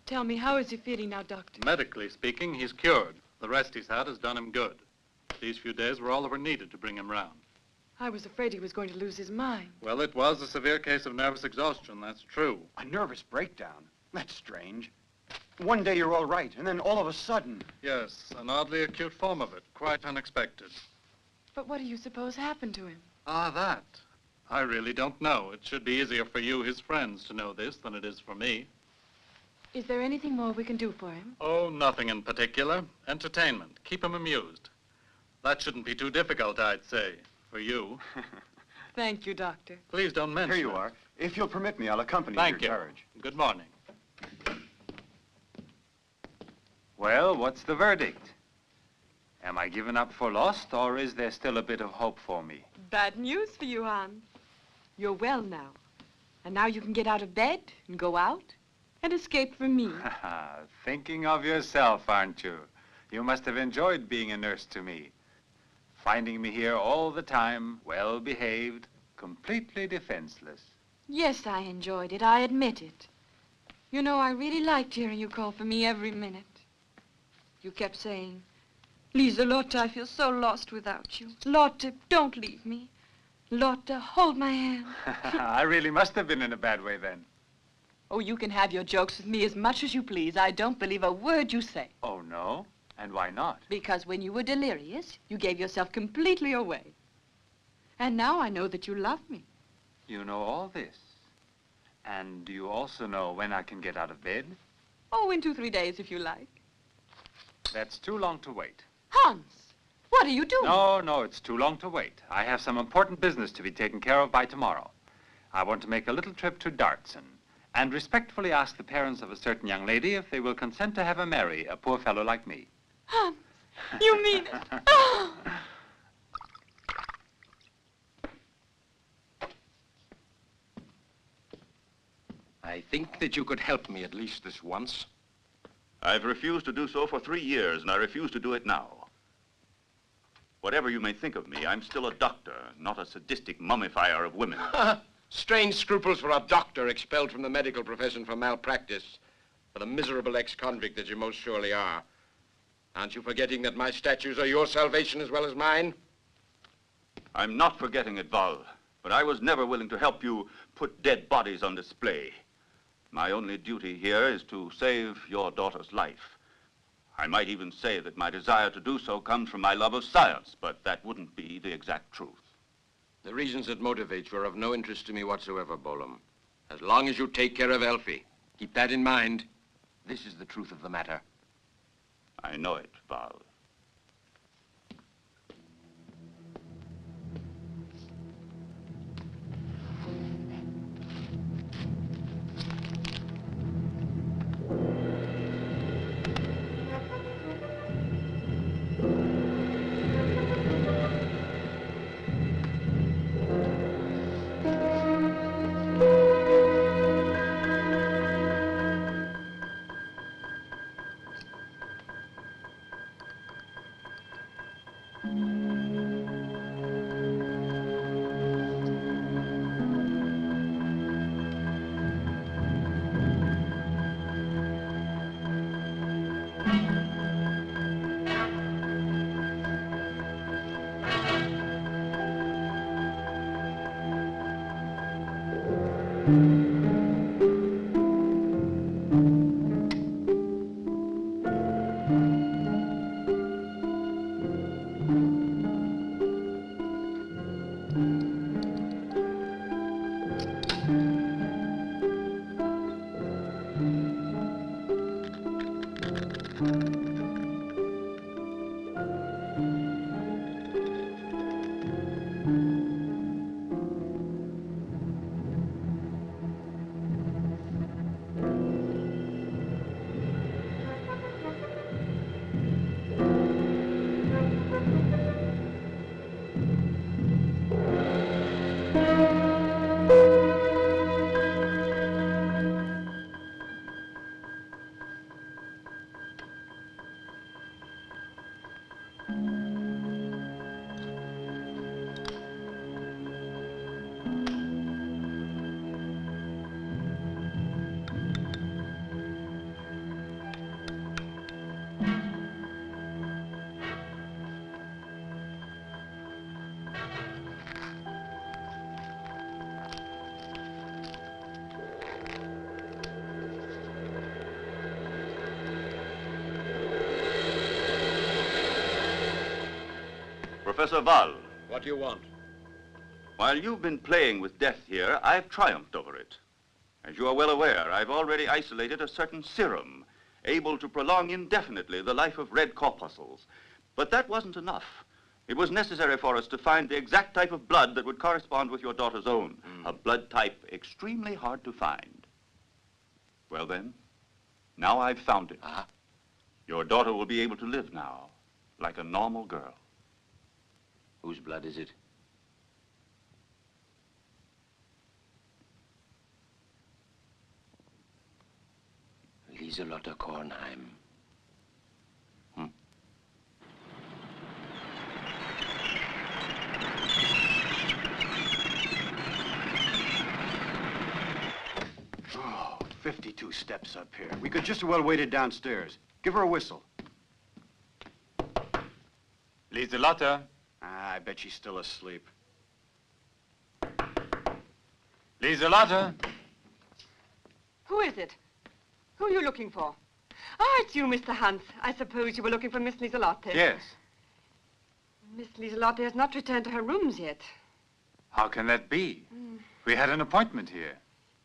Tell me, how is he feeling now, Doctor? Medically speaking, he's cured. The rest he's had has done him good. These few days were all that were needed to bring him round. I was afraid he was going to lose his mind. Well, it was a severe case of nervous exhaustion, that's true. A nervous breakdown? That's strange. One day you're all right, and then all of a sudden... Yes, an oddly acute form of it. Quite unexpected. But what do you suppose happened to him? Ah, that. I really don't know. It should be easier for you, his friends, to know this than it is for me. Is there anything more we can do for him? Oh, nothing in particular. Entertainment. Keep him amused. That shouldn't be too difficult, I'd say, for you. Thank you, Doctor. Please don't mention Here you are. If you'll permit me, I'll accompany Thank your you. carriage. Good morning. Well, what's the verdict? Am I given up for lost, or is there still a bit of hope for me? Bad news for you, Hans. You're well now. And now you can get out of bed and go out and escape from me. Thinking of yourself, aren't you? You must have enjoyed being a nurse to me. Finding me here all the time, well-behaved, completely defenseless. Yes, I enjoyed it. I admit it. You know, I really liked hearing you call for me every minute. You kept saying, Lisa, Lotte, I feel so lost without you. Lotte, don't leave me. Lotte, hold my hand. I really must have been in a bad way then. Oh, you can have your jokes with me as much as you please. I don't believe a word you say. Oh, no? And why not? Because when you were delirious, you gave yourself completely away. And now I know that you love me. You know all this. And do you also know when I can get out of bed? Oh, in 2-3 days, if you like. That's too long to wait. Hans, what are you doing? No, it's too long to wait. I have some important business to be taken care of by tomorrow. I want to make a little trip to Dartson and respectfully ask the parents of a certain young lady if they will consent to have her marry a poor fellow like me. Hans, you mean it? Oh. I think that you could help me at least this once. I've refused to do so for 3 years, and I refuse to do it now. Whatever you may think of me, I'm still a doctor, not a sadistic mummifier of women. Strange scruples for a doctor expelled from the medical profession for malpractice. for the miserable ex-convict that you most surely are. Aren't you forgetting that my statues are your salvation as well as mine? I'm not forgetting it, Val, but I was never willing to help you put dead bodies on display. My only duty here is to save your daughter's life. I might even say that my desire to do so comes from my love of science, but that wouldn't be the exact truth. The reasons that motivate you are of no interest to me whatsoever, Bolam. As long as you take care of Elfie, keep that in mind. This is the truth of the matter. I know it, Val. Professor Val. What do you want? While you've been playing with death here, I've triumphed over it. As you are well aware, I've already isolated a certain serum able to prolong indefinitely the life of red corpuscles. But that wasn't enough. It was necessary for us to find the exact type of blood that would correspond with your daughter's own, a blood type extremely hard to find. Well then, now I've found it. Your daughter will be able to live now, like a normal girl. Whose blood is it? Lieselotte Kornheim. Oh, 52 steps up here. We could just as well waited downstairs. Give her a whistle. Lieselotte. I bet she's still asleep. Lieselotte. Who is it? Who are you looking for? Oh, it's you, Mr. Hans. I suppose you were looking for Miss Lieselotte. Yes. Miss Lieselotte has not returned to her rooms yet. How can that be? We had an appointment here.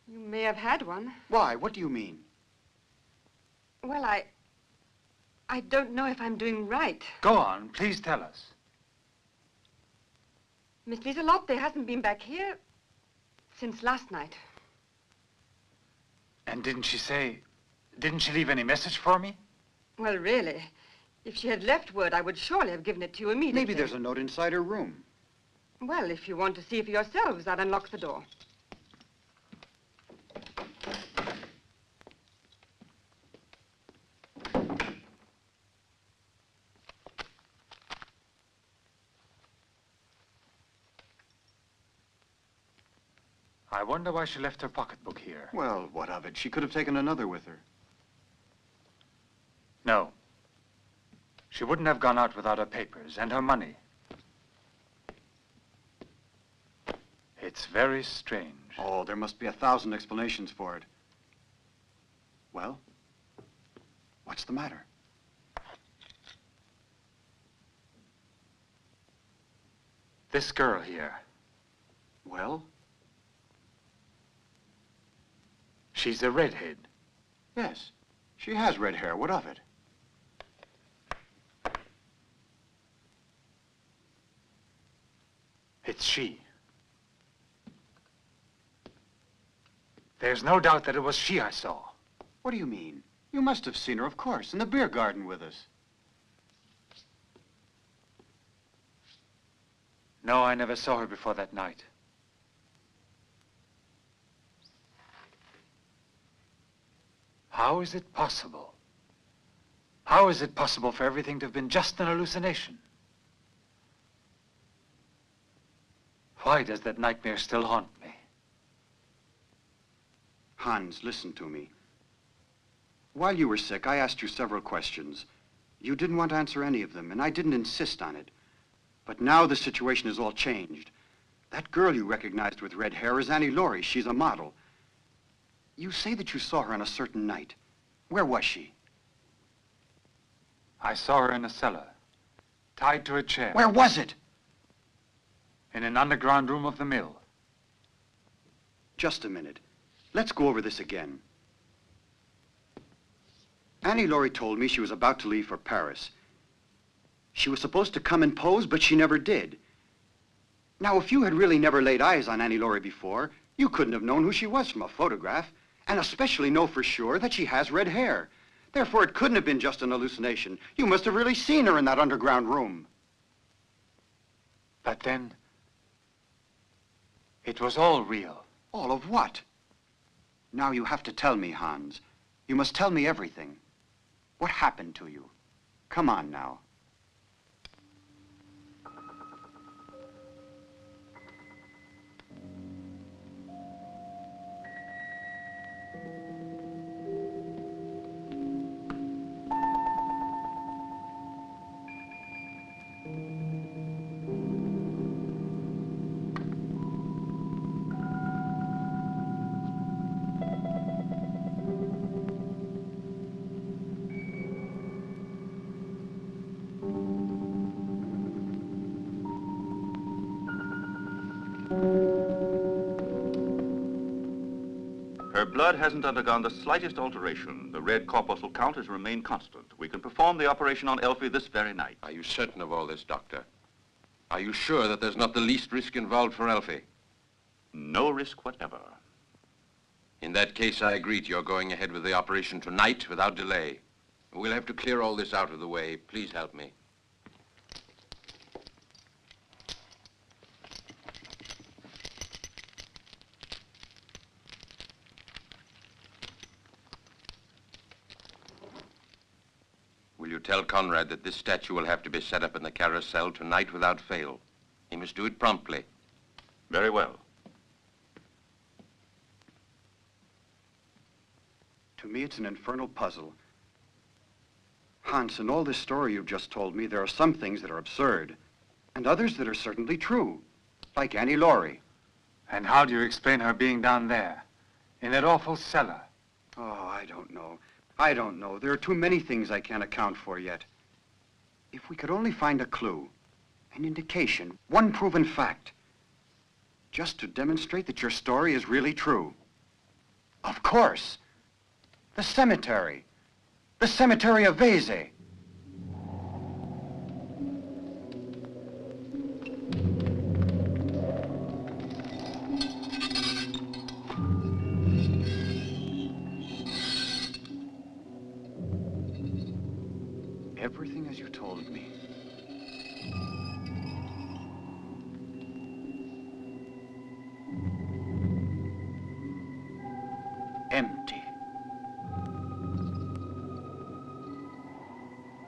You may have had one. Why? What do you mean? Well, I don't know if I'm doing right. Go on, please tell us. Miss Lieselotte hasn't been back here since last night. And didn't she leave any message for me? Well, really, if she had left word, I would surely have given it to you immediately. Maybe there's a note inside her room. Well, if you want to see for yourselves, I'll unlock the door. I wonder why she left her pocketbook here. Well, what of it? She could have taken another with her. No. She wouldn't have gone out without her papers and her money. It's very strange. Oh, there must be 1,000 explanations for it. Well, what's the matter? This girl here. Well? She's a redhead. Yes, she has red hair. What of it? It's she. There's no doubt that it was she I saw. What do you mean? You must have seen her, of course, in the beer garden with us. No, I never saw her before that night. How is it possible? How is it possible for everything to have been just an hallucination? Why does that nightmare still haunt me? Hans, listen to me. While you were sick, I asked you several questions. You didn't want to answer any of them, and I didn't insist on it. But now the situation is all changed. That girl you recognized with red hair is Annie Laurie. She's a model. You say that you saw her on a certain night. Where was she? I saw her in a cellar, tied to a chair. Where was it? In an underground room of the mill. Just a minute. Let's go over this again. Annie Laurie told me she was about to leave for Paris. She was supposed to come and pose, but she never did. Now, if you had really never laid eyes on Annie Laurie before, you couldn't have known who she was from a photograph, and especially know for sure that she has red hair. Therefore, it couldn't have been just an hallucination. You must have really seen her in that underground room. But then, it was all real. All of what? Now you have to tell me, Hans. You must tell me everything. What happened to you? Come on now. Her blood hasn't undergone the slightest alteration. The red corpuscle count has remained constant. We can perform the operation on Elfie this very night. Are you certain of all this, Doctor? Are you sure that there's not the least risk involved for Elfie? No risk whatever. In that case, I agree to your going ahead with the operation tonight without delay. We'll have to clear all this out of the way. Please help me. Will you tell Conrad that this statue will have to be set up in the carousel tonight without fail? He must do it promptly. Very well. To me, it's an infernal puzzle. Hans, in all this story you've just told me, there are some things that are absurd, and others that are certainly true, like Annie Laurie. And how do you explain her being down there, in that awful cellar? Oh, I don't know. I don't know. There are too many things I can't account for yet. If we could only find a clue, an indication, one proven fact, just to demonstrate that your story is really true. Of course. The cemetery. The cemetery of Vézé. Everything as you told me. Empty.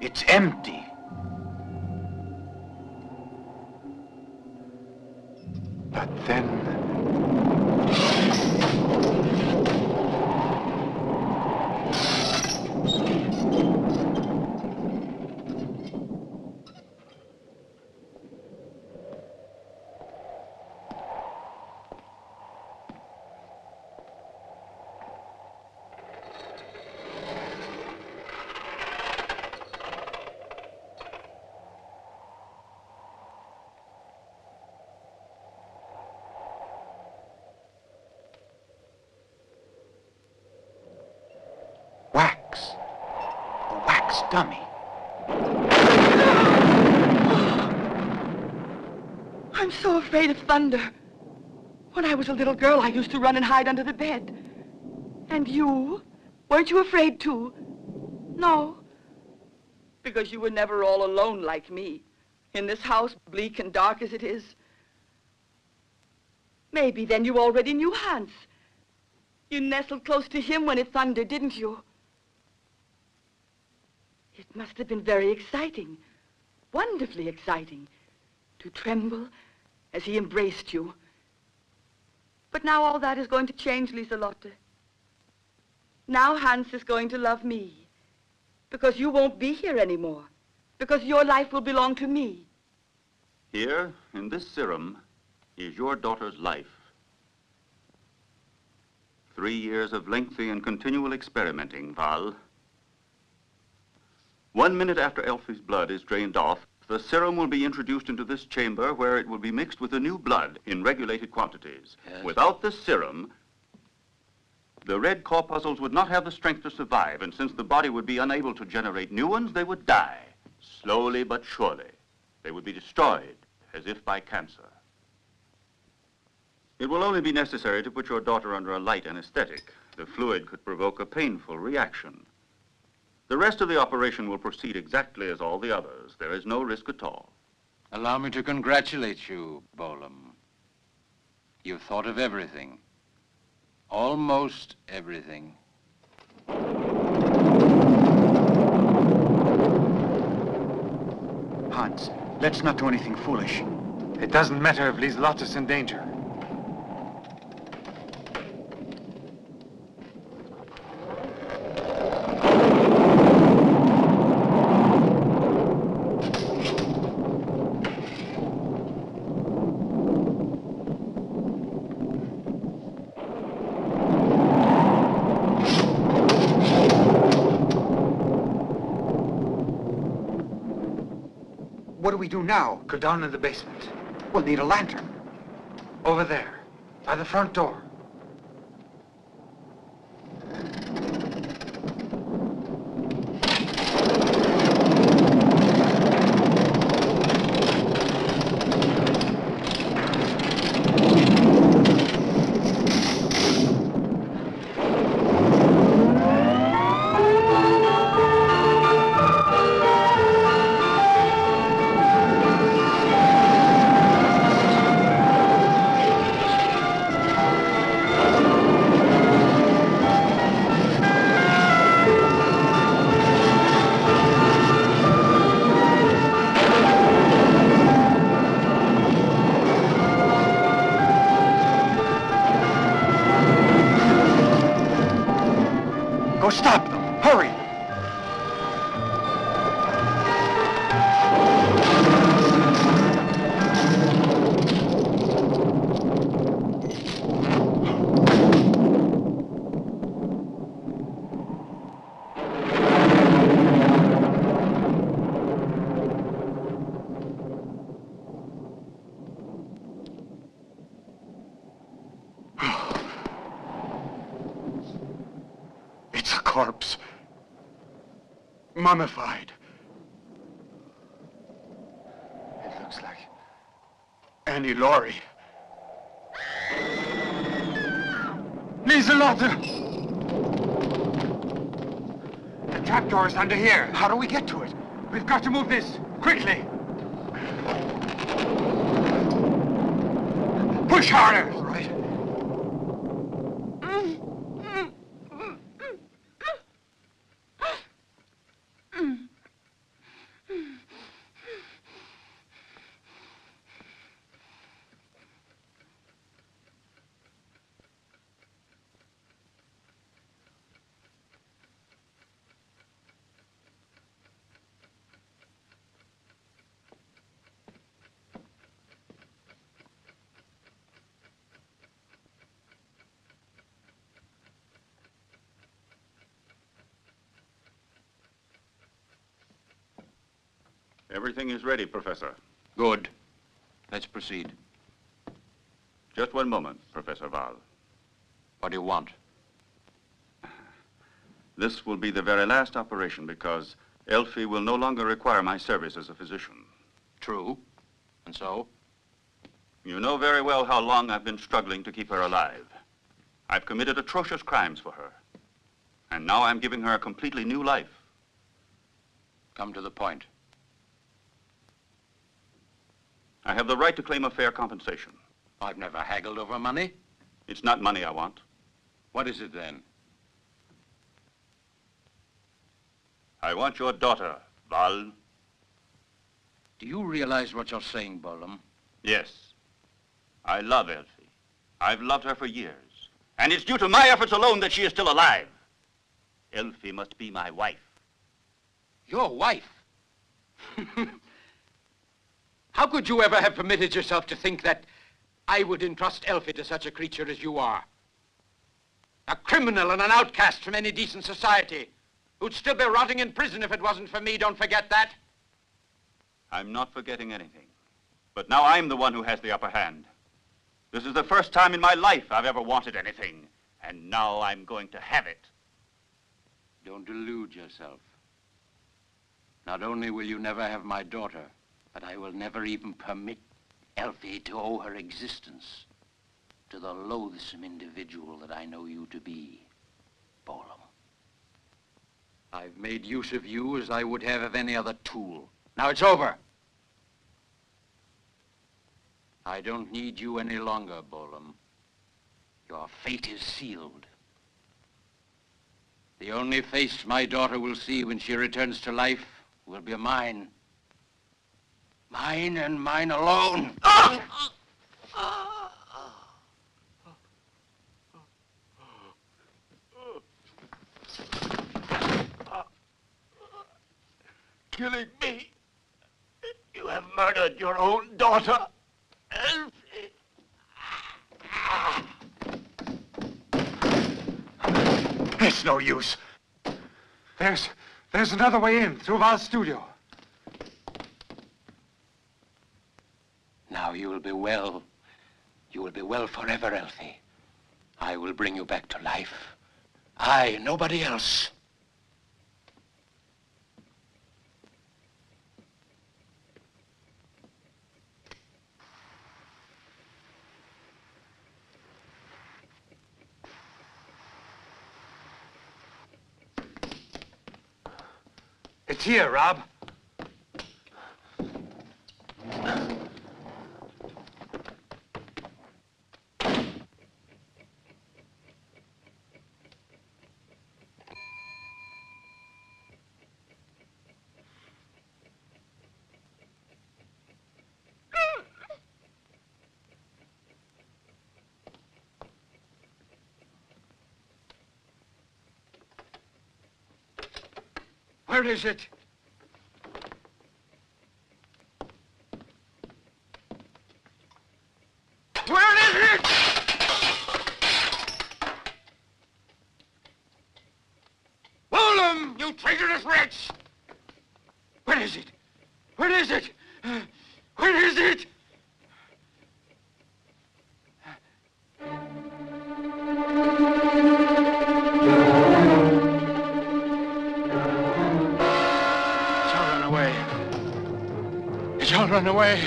It's empty. But then... dummy. I'm so afraid of thunder. When I was a little girl, I used to run and hide under the bed. And you? Weren't you afraid too? No. Because you were never all alone like me. In this house, bleak and dark as it is. Maybe then you already knew Hans. You nestled close to him when it thundered, didn't you? It must have been very exciting, wonderfully exciting, to tremble as he embraced you. But now all that is going to change, Lieselotte. Now Hans is going to love me, because you won't be here anymore, because your life will belong to me. Here, in this serum, is your daughter's life. 3 years of lengthy and continual experimenting, Val. 1 minute after Elfie's blood is drained off, the serum will be introduced into this chamber where it will be mixed with the new blood in regulated quantities. Yes. Without this serum, the red corpuscles would not have the strength to survive, and since the body would be unable to generate new ones, they would die. Slowly but surely. They would be destroyed, as if by cancer. It will only be necessary to put your daughter under a light anesthetic. The fluid could provoke a painful reaction. The rest of the operation will proceed exactly as all the others. There is no risk at all. Allow me to congratulate you, Bolam. You've thought of everything. Almost everything. Hans, let's not do anything foolish. It doesn't matter if Lieselotte is in danger. What do we do now? Go down in the basement. We'll need a lantern. Over there, by the front door. Go stop them. Hurry. It's a corpse. Mummified. It looks like Annie Laurie. Lieselotte! The trapdoor is under here. How do we get to it? We've got to move this, quickly. Push harder. Right. Everything is ready, Professor. Good. Let's proceed. Just 1 moment, Professor Val. What do you want? This will be the very last operation because Elfie will no longer require my service as a physician. True. And so? You know very well how long I've been struggling to keep her alive. I've committed atrocious crimes for her. And now I'm giving her a completely new life. Come to the point. I have the right to claim a fair compensation. I've never haggled over money. It's not money I want. What is it then? I want your daughter, Val. Do you realize what you're saying, Bolam? Yes. I love Elfie. I've loved her for years. And it's due to my efforts alone that she is still alive. Elfie must be my wife. Your wife? How could you ever have permitted yourself to think that I would entrust Elfie to such a creature as you are? A criminal and an outcast from any decent society who'd still be rotting in prison if it wasn't for me, don't forget that. I'm not forgetting anything. But now I'm the one who has the upper hand. This is the first time in my life I've ever wanted anything, and now I'm going to have it. Don't delude yourself. Not only will you never have my daughter, but I will never even permit Elfie to owe her existence to the loathsome individual that I know you to be, Bolam. I've made use of you as I would have of any other tool. Now it's over. I don't need you any longer, Bolam. Your fate is sealed. The only face my daughter will see when she returns to life will be mine. Mine and mine alone. Killing me. You have murdered your own daughter, Elfie. It's no use. There's another way in, through Val's studio. Now you will be well. You will be well forever, Elfie. I will bring you back to life. I, nobody else. It's here, Rob. Where is it? Where is it? Bolam, you traitorous wretch! Where is it? Where is it? Where is it? Don't run away.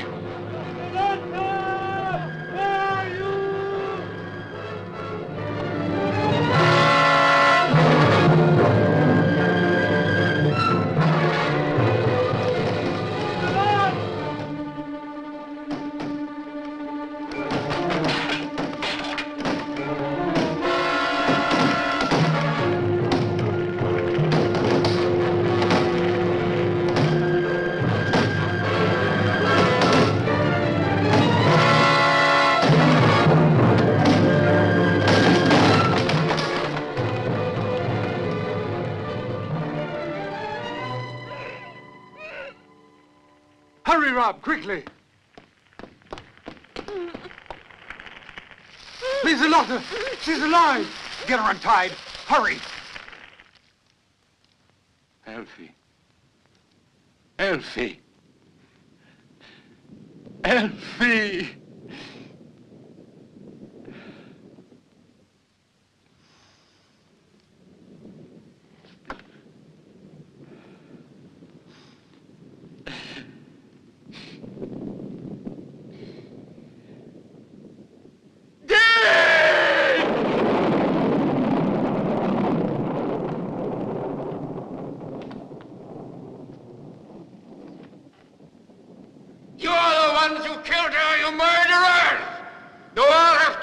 Hurry, Rob, quickly. Liselotte, she's alive. Get her untied. Hurry. Elfie. Elfie. Elfie.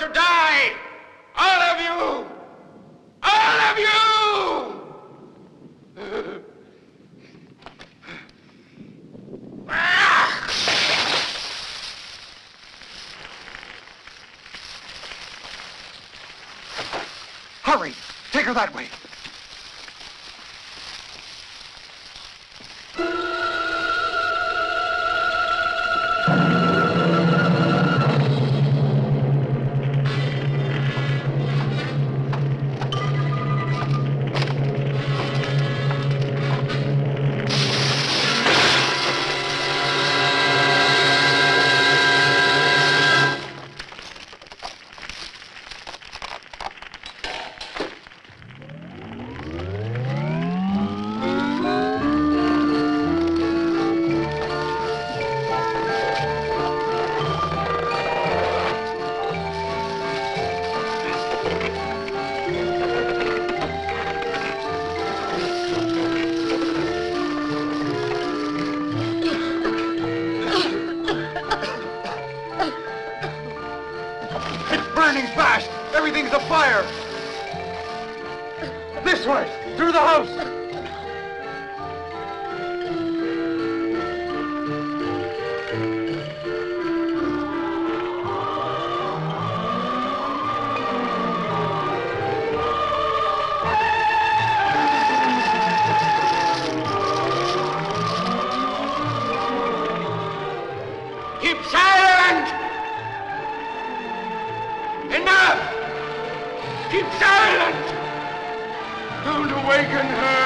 to die! All of you! All of you! Hurry! Take her that way. Burning fast! Everything's afire! This way! Through the house! Keep silent! Enough! Keep silent! Don't awaken her!